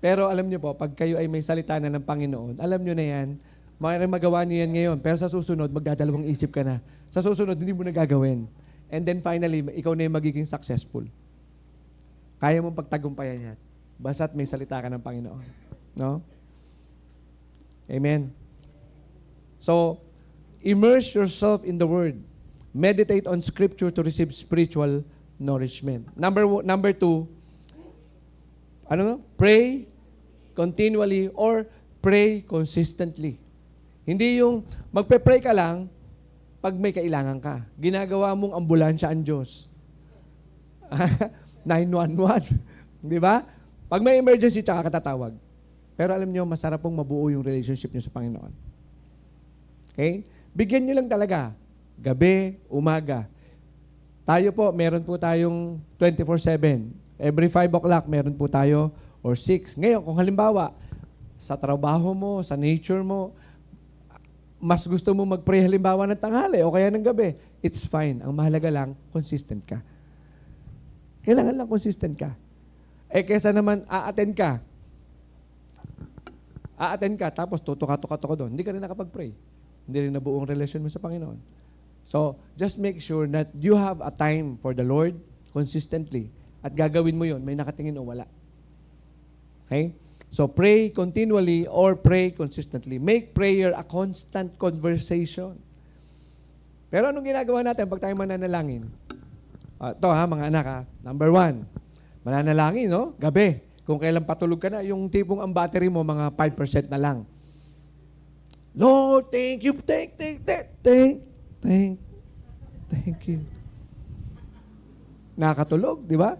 [SPEAKER 3] Pero alam niyo po, pag kayo ay may salita na ng Panginoon, alam niyo na yan, magawa niyo yan ngayon, pero sa susunod, magdadalawang isip ka na. Sa susunod, hindi mo na gagawin. And then finally, ikaw na yung magiging successful. Kaya mong pagtagumpayan yan. Basta't may salita ka ng Panginoon. No? Amen. So, immerse yourself in the Word. Meditate on Scripture to receive spiritual nourishment. Number 2, pray continually or pray consistently. Hindi yung magpe-pray ka lang pag may kailangan ka. Ginagawa mong ambulansya ang Diyos. 911. Di ba? Pag may emergency, tsaka katatawag. Pero alam nyo, masarap pong mabuo yung relationship nyo sa Panginoon. Okay? Bigyan nyo lang talaga. Gabi, umaga. Tayo po, meron po tayong 24/7. Every 5 o'clock, meron po tayo, or 6. Ngayon, kung halimbawa, sa trabaho mo, sa nature mo, mas gusto mo mag-pray halimbawa ng tanghali o kaya ng gabi, it's fine. Ang mahalaga lang, consistent ka. Kailangan lang consistent ka. Kesa naman, a-attend ka, tapos tutuka-tuka doon. Hindi ka rin nakapag-pray. Hindi rin nabuo ang relasyon mo sa Panginoon. So, just make sure that you have a time for the Lord consistently. At gagawin mo yon, may nakatingin o wala. Okay? So, pray continually or pray consistently. Make prayer a constant conversation. Pero anong ginagawa natin pag tayo mananalangin? Ito mga anak Number 1, mananalangin, no? Gabi. Kung kailan patulog ka na, yung tipong ang battery mo, mga 5% na lang. Lord, thank you, thank you. Nakakatulog, di ba?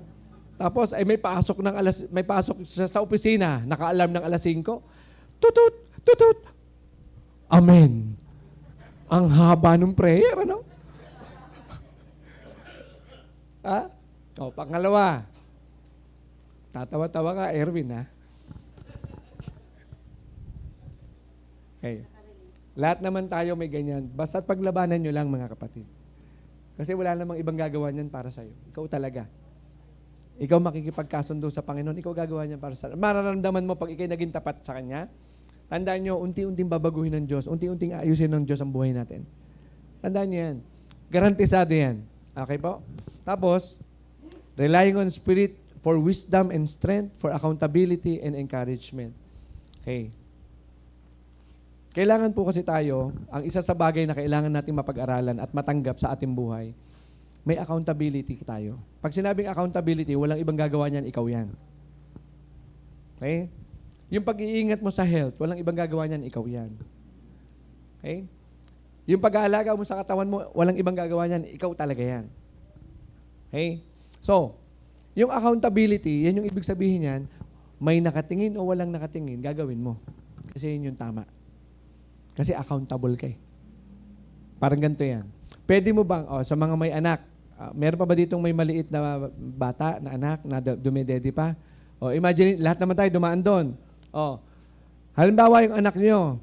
[SPEAKER 3] Tapos may pasok sa opisina, naka-alarm ng 5:00. Tutut, tutut. Amen. Ang haba ng prayer, ano? Pangalawa. Tatawa-tawa ka, Erwin, ha? Okay. Lahat naman tayo may ganyan. Basta't paglabanan nyo lang, mga kapatid. Kasi wala namang ibang gagawa niyan para sa'yo. Ikaw talaga. Ikaw makikipagkasundo sa Panginoon, ikaw gagawa niyan para sa'yo. Mararamdaman mo pag ikay naging tapat sa Kanya, tandaan nyo, unti-unting babaguhin ng Diyos, unti-unting ayusin ng Diyos ang buhay natin. Tandaan nyo yan. Garantisado yan. Okay po? Tapos, relying on Spirit for wisdom and strength, for accountability and encouragement. Okay. Kailangan po kasi tayo, ang isa sa bagay na kailangan nating mapag-aralan at matanggap sa ating buhay, may accountability tayo. Pag sinabing accountability, walang ibang gagawa niyan, ikaw yan. Okay? Yung pag-iingat mo sa health, walang ibang gagawa niyan, ikaw yan. Okay? Yung pag-aalaga mo sa katawan mo, walang ibang gagawa niyan, ikaw talaga yan. Okay? So, yung accountability, yan yung ibig sabihin niyan, may nakatingin o walang nakatingin, gagawin mo. Kasi yun yung tama. Kasi accountable ka eh. Parang ganito yan. Pwede mo bang, sa mga may anak, meron pa ba ditong may maliit na bata, na anak, na dumedede pa? Imagine, lahat naman tayo dumaan doon. Halimbawa yung anak nyo,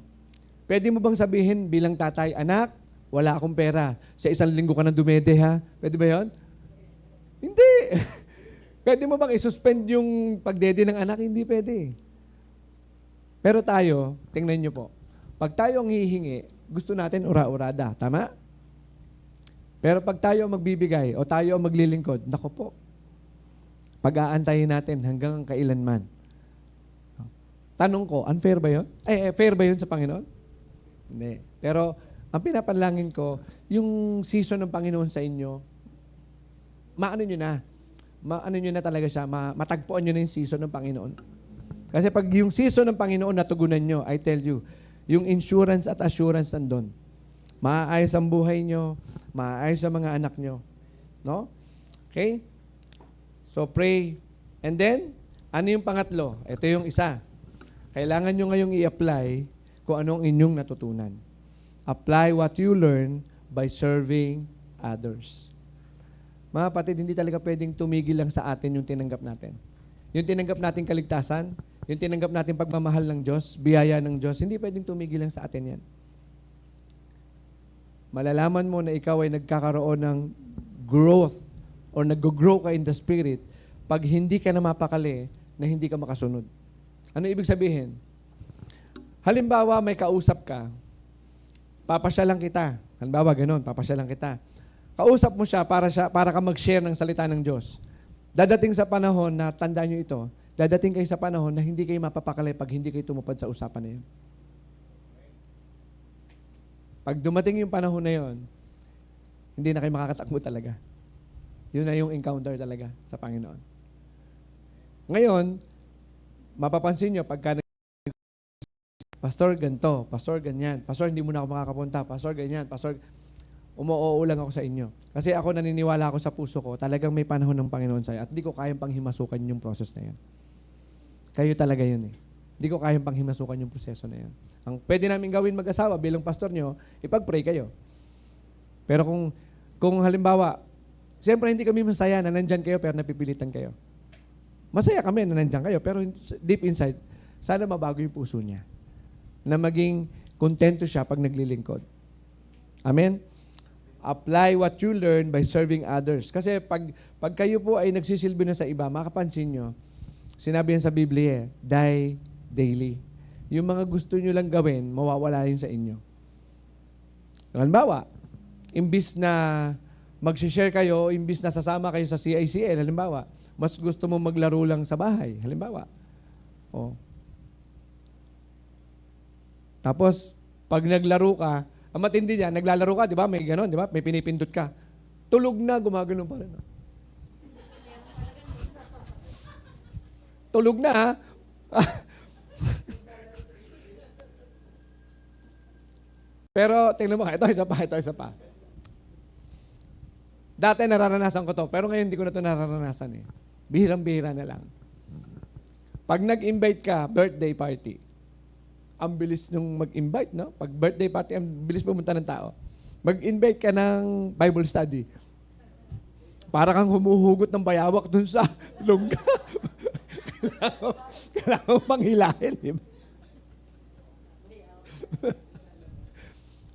[SPEAKER 3] pwede mo bang sabihin bilang tatay, anak, wala akong pera. Sa 1 linggo ka na dumede ha? Pwede ba yun? Hindi. Pwede mo bang isuspend yung pagdede ng anak? Hindi pwede. Pero tayo, tingnan nyo po, pag tayo ang hihingi, gusto natin ura-urada. Tama? Pero pag tayo ang magbibigay o tayo ang maglilingkod, nako po, pag-aantayin natin hanggang kailanman. Tanong ko, unfair ba yun? Fair ba yun sa Panginoon? Hindi. Pero ang pinapanalangin ko, yung season ng Panginoon sa inyo, maano nyo na talaga siya, matagpuan nyo na yung season ng Panginoon. Kasi pag yung season ng Panginoon natugunan nyo, I tell you, yung insurance at assurance nandun. Maaayos ang buhay nyo, maaayos ang mga anak nyo. No? Okay? So pray. And then, ano yung pangatlo? Ito yung isa. Kailangan nyo ngayong i-apply kung anong inyong natutunan. Apply what you learn by serving others. Mga kapatid, hindi talaga pwedeng tumigil lang sa atin yung tinanggap natin. Yung tinanggap natin kaligtasan, yung tinanggap natin pagmamahal ng Diyos, biyaya ng Diyos, hindi pwedeng tumigil lang sa atin yan. Malalaman mo na ikaw ay nagkakaroon ng growth or nag-grow ka in the Spirit pag hindi ka na mapakali na hindi ka makasunod. Ano ibig sabihin? Halimbawa, may kausap ka, papasyalan kita. Halimbawa, ganun, papasyalan kita. Kausap mo siya para ka mag-share ng salita ng Diyos. Dadating sa panahon na, tandaan nyo ito, dadating kayo sa panahon na hindi kayo mapapakali pag hindi kayo tumupad sa usapan na yun. Pag dumating yung panahon na yun, hindi na kayo makakatakbo talaga. Yun na yung encounter talaga sa Panginoon. Ngayon, mapapansin nyo, pagka Pastor, ganito, Pastor, ganyan, Pastor, hindi mo na ako makakapunta, Pastor, ganyan, Pastor, umuoo lang ako sa inyo. Kasi ako naniniwala ako sa puso ko, talagang may panahon ng Panginoon sa'yo at di ko kayang panghimasukan yung process na yan. Kayo talaga yun eh. Hindi ko kayang panghimasukan yung proseso na yan. Ang pwede namin gawin mag-asawa bilang pastor nyo, ipag-pray kayo. Pero kung halimbawa, siyempre hindi kami masaya na nandyan kayo pero napipilitan kayo. Masaya kami na nandyan kayo pero deep inside, sana mabago yung puso niya. Na maging kontento siya pag naglilingkod. Amen? Apply what you learn by serving others. Kasi pag kayo po ay nagsisilbi na sa iba, makapansin nyo, sinabi yan sa Biblia, die daily. Yung mga gusto nyo lang gawin, mawawala yun sa inyo. Halimbawa, imbis na mag-share kayo, imbis na sasama kayo sa CICL, halimbawa, mas gusto mo maglaro lang sa bahay, halimbawa. Oh. Tapos, pag naglaro ka, ang matindi niya, naglalaro ka, di ba? May ganon, di ba? May pinipindot ka. Tulog na, gumagano pa rin. Tulog na, ha? Pero, tingnan mo, ito isa pa. Dati nararanasan ko to, pero ngayon hindi ko na to nararanasan eh. Bihirang-bihira na lang. Pag nag-invite ka, birthday party, ang bilis nung mag-invite, no? Pag birthday party, ang bilis pumunta ng tao. Mag-invite ka ng Bible study. Para kang humuhugot ng bayawak dun sa lungga. kailangan mo panghilahin, di ba?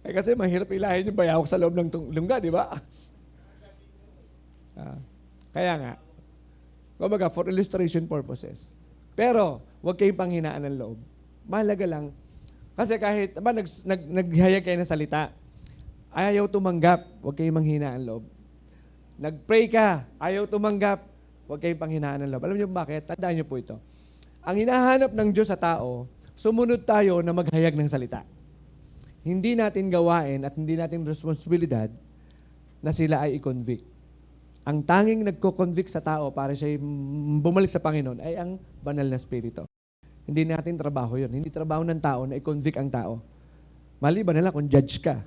[SPEAKER 3] Kasi mahirap hilahin yung bayawak sa loob ng lungga, di ba? Kaya nga, kumbaga, for illustration purposes. Pero, huwag kayong panghinaan ng loob. Mahalaga lang. Kasi kahit, naghayag kayo ng salita, ayaw tumanggap, huwag kayong manghinaan ng loob. Nag-pray ka, ayaw tumanggap, huwag kayong panghinaan ng loob. Alam niyo bakit? Tandaan niyo po ito. Ang hinahanap ng Diyos sa tao, sumunod tayo na maghayag ng salita. Hindi natin gawain at hindi natin responsibilidad na sila ay i-convict. Ang tanging nagko-convict sa tao para siya bumalik sa Panginoon ay ang banal na spirito. Hindi natin trabaho yun. Hindi trabaho ng tao na i-convict ang tao. Maliban na lang kung judge ka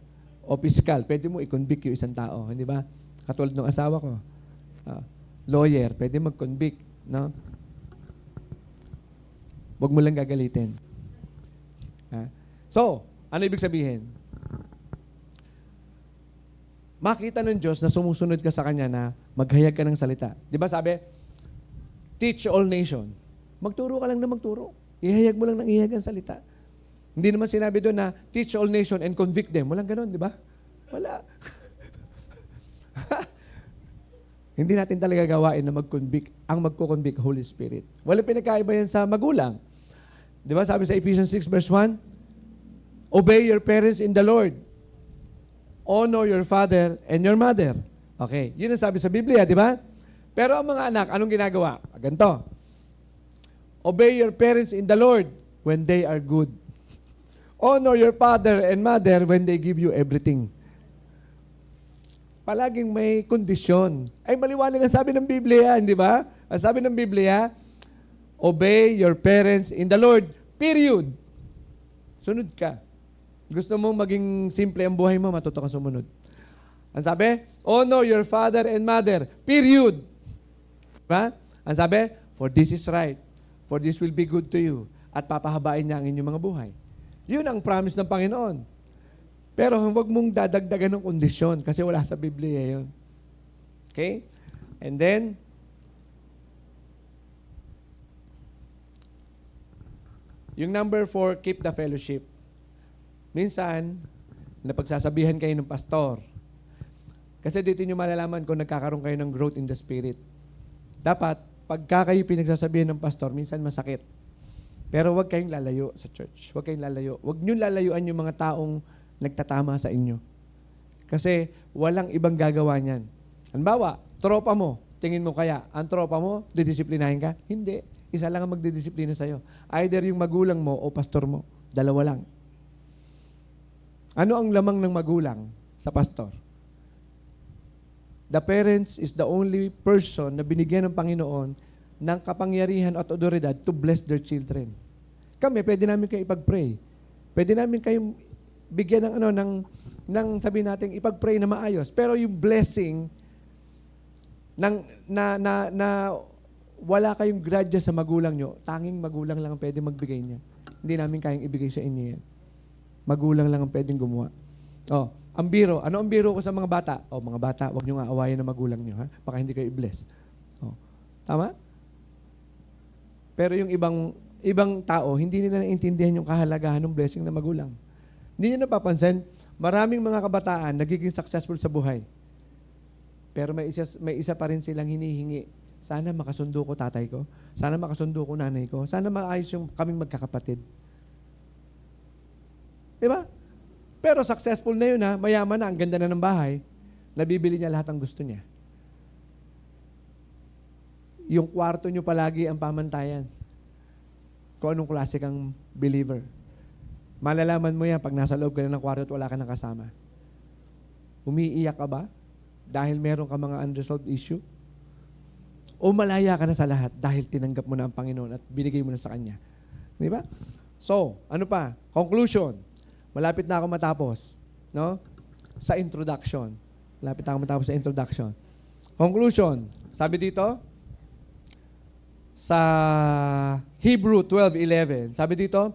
[SPEAKER 3] o piskal, pwede mo i-convict yung isang tao. Hindi ba? Katulad ng asawa ko. Lawyer, pwede mag-convict. No? Huwag mo lang gagalitin. So, ano ibig sabihin? Makita ng Diyos na sumusunod ka sa Kanya na maghayag ka ng salita. Di ba sabi, teach all nation. Magturo ka lang na magturo. Ihayag mo lang ng ihayag ang salita. Hindi naman sinabi doon na teach all nation and convict them. Walang ganun, di ba? Wala. Hindi natin talaga gawain na mag-convict. Ang magko-convict, Holy Spirit. Wala pinagkaiba yan sa magulang. Di ba sabi sa Ephesians 6 verse 1, obey your parents in the Lord. Honor your father and your mother. Okay, yun ang sabi sa Biblia, di ba? Pero ang mga anak, anong ginagawa? Ganito. Obey your parents in the Lord when they are good. Honor your father and mother when they give you everything. Palaging may kondisyon. Ay, maliwanag ang sabi ng Biblia, di ba? Ang sabi ng Biblia, obey your parents in the Lord. Period. Sunod ka. Gusto mong maging simple ang buhay mo, matuto kang sumunod. Ang sabi, honor your father and mother. Period. Diba? Ang sabi, for this is right. For this will be good to you. At papahabain niya ang inyong mga buhay. Yun ang promise ng Panginoon. Pero huwag mong dadagdagan ng kondisyon kasi wala sa Biblia yun. Okay? And then, yung number 4, keep the fellowship. Minsan, napagsasabihan kayo ng pastor. Kasi dito nyo malalaman kung nagkakaroon kayo ng growth in the Spirit. Dapat, pagka kayo pinagsasabihan ng pastor, minsan masakit. Pero huwag kayong lalayo sa church. Huwag kayong lalayo. Huwag nyo lalayuan yung mga taong nagtatama sa inyo. Kasi walang ibang gagawa niyan. Halimbawa, tropa mo, tingin mo kaya, ang tropa mo, didisiplinahin ka? Hindi. Isa lang ang magdidisiplina sa'yo. Either yung magulang mo o pastor mo. Dalawa lang. Ano ang lamang ng magulang sa pastor? The parents is the only person na binigyan ng Panginoon ng kapangyarihan at otoridad to bless their children. Kami, pwede namin kayo ipag-pray. Pwede namin kayo bigyan ng sabihin natin, ipag-pray na maayos. Pero yung blessing na wala kayong grudge sa magulang nyo, tanging magulang lang ang pwede magbigay niya. Hindi namin kayang ibigay sa inyo yan. Magulang lang ang pwedeng gumawa. Oh, ang biro. Ano ang biro ko sa mga bata? Oh, mga bata, huwag nyo nga awayan ng magulang nyo, ha? Baka hindi kayo i-bless. Oh, tama? Pero yung ibang tao, hindi nila naintindihan yung kahalagahan ng blessing ng magulang. Hindi nyo napapansin, maraming mga kabataan nagiging successful sa buhay. Pero may isa pa rin silang hinihingi. Sana makasundo ko tatay ko. Sana makasundo ko nanay ko. Sana maayos yung kaming magkakapatid. Diba? Pero successful na yun, ha? Mayaman na, ang ganda na ng bahay. Nabibili niya lahat ang gusto niya. Yung kwarto nyo palagi ang pamantayan. Kung anong klase kang believer. Malalaman mo yan pag nasa loob ka na ng kwarto at wala ka nang kasama. Umiiyak ka ba? Dahil meron ka mga unresolved issue? O malaya ka na sa lahat dahil tinanggap mo na ang Panginoon at binigay mo na sa Kanya? Di ba? So, ano pa? Conclusion. Malapit na ako matapos. No? Sa introduction. Malapit na ako matapos sa introduction. Conclusion. Sabi dito, sa Hebrew 12:11, sabi dito,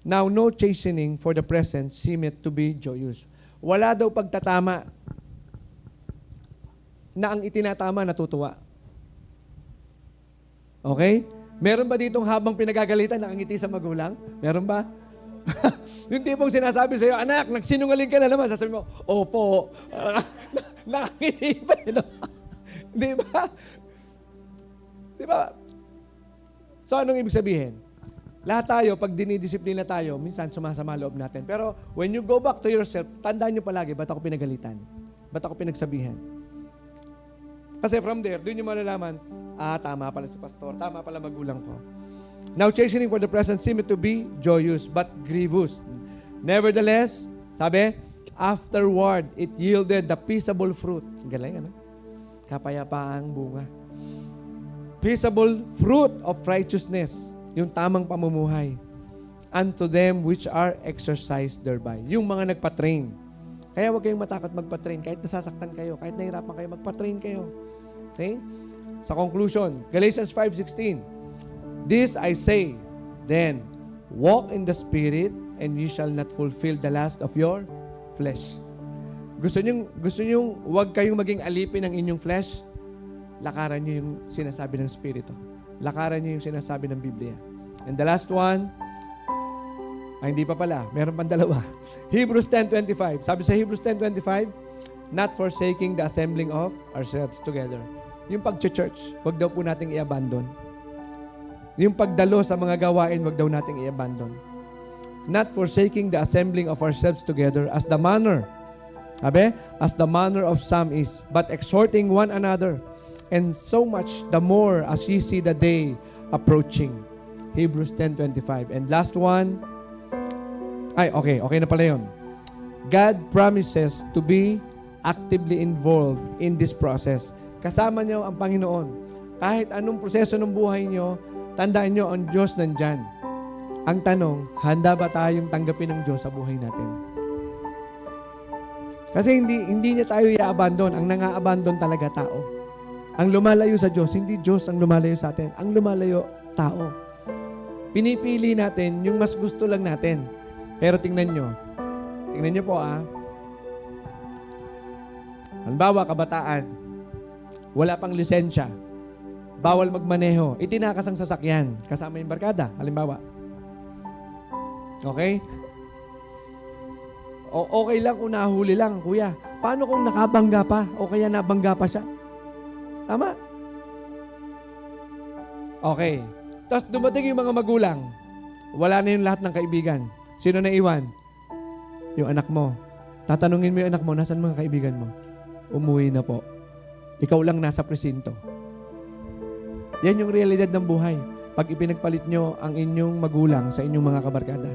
[SPEAKER 3] now no chastening for the present seemeth to be joyous. Wala daw pagtatama na ang itinatama natutuwa. Okay? Meron ba ditong habang pinagagalitan nakangiti sa magulang? Meron ba? Yung tipong sinasabi sa'yo, anak, nagsinungaling ka na naman. Sasabi mo, opo. Nakangiti pa. Di ba? Di ba? So, anong ibig sabihin? Lahat tayo, pag dinidisiplina tayo, minsan sumasama loob natin. Pero when you go back to yourself, tandaan nyo palagi, ba't ako pinagalitan? Ba't ako pinagsabihan? Kasi from there, doon nyo malalaman, tama pala si pastor, tama pala magulang ko. Now, chastening for the present seemed to be joyous, but grievous. Nevertheless, sabi, afterward, it yielded the peaceable fruit. Galing, ano? Kapayapaang bunga. Peaceable fruit of righteousness, yung tamang pamumuhay, unto them which are exercised thereby. Yung mga nagpa-train. Kaya huwag kayong matakot magpa-train. Kahit nasasaktan kayo, kahit nahirapan kayo, magpa-train kayo. Okay? Sa conclusion, Galatians 5:16, this I say, then, walk in the Spirit, and you shall not fulfill the lust of your flesh. Gusto nyo huwag kayong maging alipin ng inyong flesh? Lakaran nyo yung sinasabi ng Espiritu. Lakaran nyo yung sinasabi ng Biblia. And the last one, hindi pa pala, meron pang dalawa. Hebrews 10:25. Sabi sa Hebrews 10:25, not forsaking the assembling of ourselves together. Yung pag-church, wag daw po nating i-abandon. Yung pagdalo sa mga gawain, wag daw nating i-abandon. Not forsaking the assembling of ourselves together as the manner of some is, but exhorting one another, and so much the more as ye see the day approaching. Hebrews 10:25. And last one, okay na pala yun. God promises to be actively involved in this process. Kasama niyo ang Panginoon. Kahit anong proseso ng buhay niyo, tandaan niyo ang Diyos nandyan. Ang tanong, handa ba tayong tanggapin ng Diyos sa buhay natin? Kasi hindi niya tayo i-abandon. Ang nang-a-abandon talaga tao. Ang lumalayo sa Diyos, hindi Diyos ang lumalayo sa atin. Ang lumalayo, tao. Pinipili natin yung mas gusto lang natin. Pero tingnan nyo po halimbawa, kabataan, wala pang lisensya, bawal magmaneho, itinakas ang sasakyan, kasama yung barkada, halimbawa. Okay? Okay lang kung nahuli lang, kuya. Paano kung nakabangga pa o kaya nabangga pa siya? Tama? Okay. Tapos dumating yung mga magulang. Wala na yung lahat ng kaibigan. Sino na iwan? Yung anak mo. Tatanungin mo yung anak mo, nasan mga kaibigan mo? Umuwi na po. Ikaw lang nasa presinto. Yan yung realidad ng buhay. Pag ipinagpalit nyo ang inyong magulang sa inyong mga kabarkada.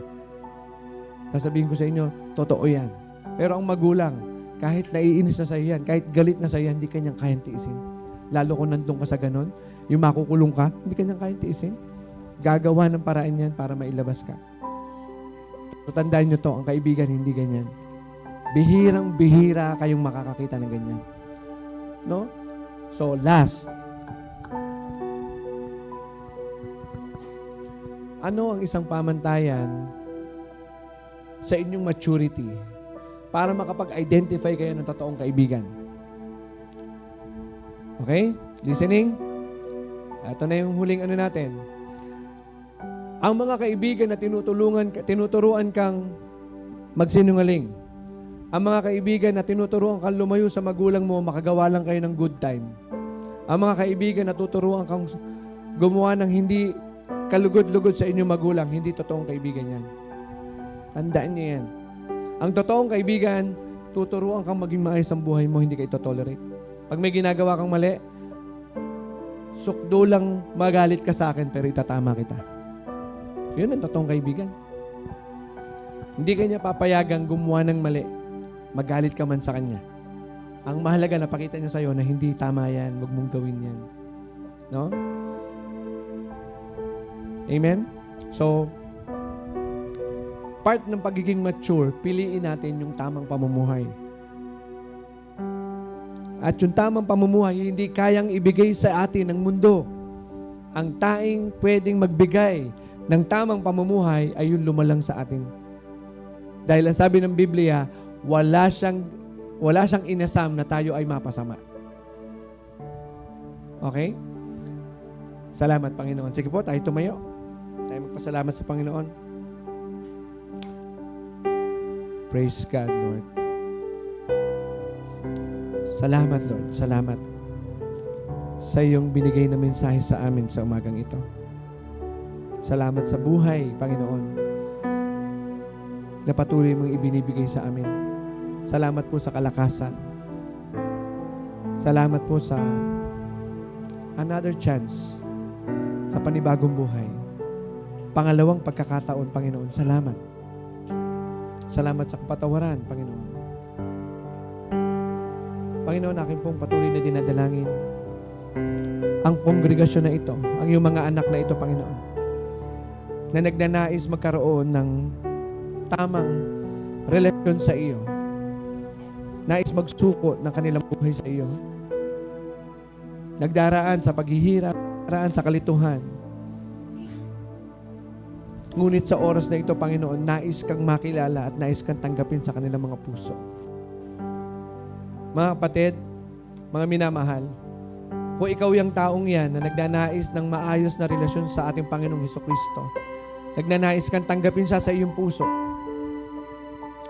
[SPEAKER 3] Sasabihin ko sa inyo, totoo yan. Pero ang magulang, kahit naiinis na sa yan, kahit galit na sa yan, hindi kanyang kayang tiisin. Lalo kung nandun ka sa ganon, yung makukulong ka, hindi kanyang kayang tiisin. Gagawa ng paraan yan para mailabas ka. So, tandaan nyo to, ang kaibigan, hindi ganyan. Bihirang-bihira kayong makakakita ng ganyan. No? So, last. Ano ang isang pamantayan sa inyong maturity para makapag-identify kayo ng totoong kaibigan? Okay? Listening? Ito na yung huling ano natin. Ang mga kaibigan na tinuturuan kang magsinungaling. Ang mga kaibigan na tinuturuan kang lumayo sa magulang mo, makagawa lang kayo ng good time. Ang mga kaibigan na tuturuan kang gumawa ng hindi kalugod-lugod sa inyong magulang, hindi totoong kaibigan yan. Tandaan niyo yan. Ang totoong kaibigan, tuturuan kang maging maayos ang buhay mo, hindi ka ito-tolerate. Pag may ginagawa kang mali, sukdo lang magalit ka sa akin, pero itatama kita. Yun ang totoong kaibigan. Hindi kanya papayagang gumawa ng mali. Magalit ka man sa kanya. Ang mahalaga, napakita niya sa'yo na hindi tama yan, huwag mong gawin yan. No? Amen? So, part ng pagiging mature, piliin natin yung tamang pamumuhay. At yung tamang pamumuhay, hindi kayang ibigay sa atin ng mundo. Ang taing pwedeng magbigay ng tamang pamumuhay ay yung lumalang sa atin. Dahil ang sabi ng Biblia, wala siyang inasam na tayo ay mapasama. Okay? Salamat, Panginoon. Sige po, tayo tumayo. Tayo magpasalamat sa Panginoon. Praise God, Lord. Salamat, Lord. Salamat sa iyong binigay na mensahe sa amin sa umagang ito. Salamat sa buhay, Panginoon, na patuloy mong ibinibigay sa amin. Salamat po sa kalakasan. Salamat po sa another chance sa panibagong buhay. Pangalawang pagkakataon, Panginoon. Salamat. Salamat sa kapatawaran, Panginoon. Panginoon, aking pong patuloy na dinadalangin ang kongregasyon na ito, ang iyong mga anak na ito, Panginoon, na nagnanais magkaroon ng tamang relasyon sa iyo, nais magsuko ng kanilang buhay sa iyo, nagdaraan sa paghihirap, nagdaraan sa kalituhan. Ngunit sa oras na ito, Panginoon, nais kang makilala at nais kang tanggapin sa kanilang mga puso. Mga kapatid, mga minamahal, kung ikaw yung taong yan na nagnanais ng maayos na relasyon sa ating Panginoong Hesukristo, nagnanais kang tanggapin siya sa iyong puso,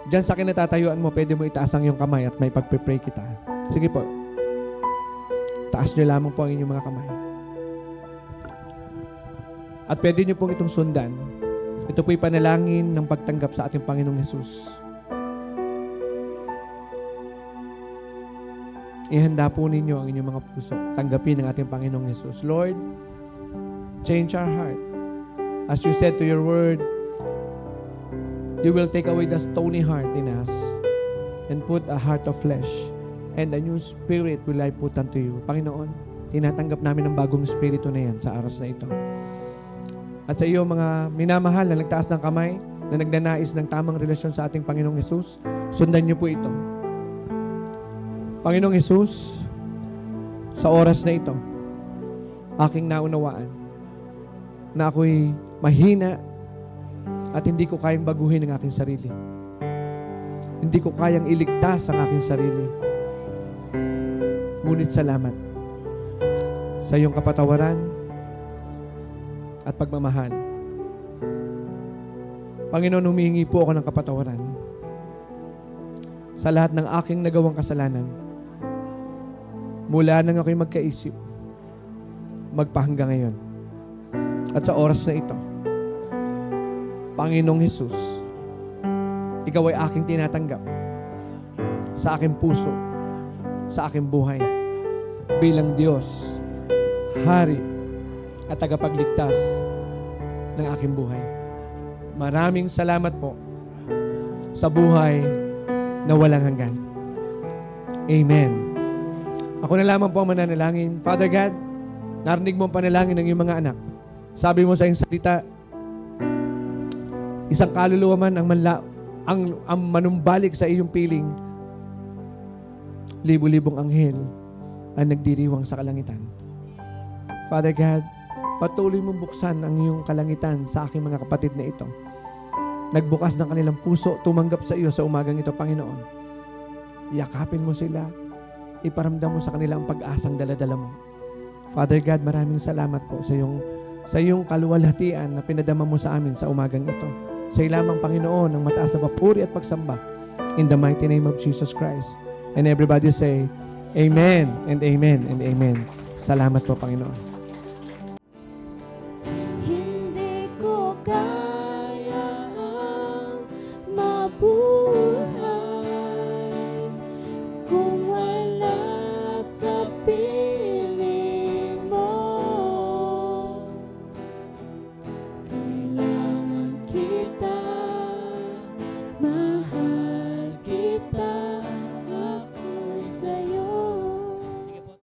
[SPEAKER 3] diyan sa kinatatayuan mo, pwede mo itaas ang iyong kamay at may pagpipray kita. Sige po. Taas niyo lamang po ang inyong mga kamay. At pwede niyo pong itong sundan. Ito po'y panalangin ng pagtanggap sa ating Panginoong Hesus. Ihanda po ninyo ang inyong mga puso. Tanggapin ang ating Panginoong Hesus. Lord, change our heart. As you said to your word, you will take away the stony heart in us and put a heart of flesh, and a new spirit will I put unto you. Panginoon, tinatanggap namin ang bagong espiritu na yan sa aras na ito. At sa iyo mga minamahal na nagtaas ng kamay, na nagnanais ng tamang relasyon sa ating Panginoong Hesus, sundan niyo po ito. Panginoong Hesus, sa oras na ito, aking naunawaan na ako'y mahina at hindi ko kayang baguhin ang aking sarili. Hindi ko kayang iligtas ang aking sarili. Ngunit salamat sa iyong kapatawaran at pagmamahal. Panginoon, humihingi po ako ng kapatawaran sa lahat ng aking nagawang kasalanan. Mula nang ako'y magkaisip, magpahanggang ngayon. At sa oras na ito, Panginoong Hesus, ikaw ay aking tinatanggap sa aking puso, sa aking buhay, bilang Diyos, Hari, at tagapagligtas ng aking buhay. Maraming salamat po sa buhay na walang hanggan. Amen. Ako na lamang po ang mananalangin. Father God, narinig mo ang panalangin ng iyong mga anak. Sabi mo sa iyong salita, isang kaluluwa man ang manumbalik sa iyong piling, libu-libong anghel ang nagdiriwang sa kalangitan. Father God, Patuloy mong buksan ang iyong kalangitan sa aking mga kapatid na ito. Nagbukas ng kanilang puso, tumanggap sa iyo sa umagang ito, Panginoon. Yakapin mo sila. Iparamdam mo sa kanila ang pag-asang daladala mo. Father God, maraming salamat po sa iyong kaluwalhatian na pinadama mo sa amin sa umagang ito. Sa iyo lamang, Panginoon, ang mataas na papuri at pagsamba. In the mighty name of Jesus Christ. And everybody say, Amen and Amen and Amen. Salamat po, Panginoon.
[SPEAKER 1] Hindi ko kaya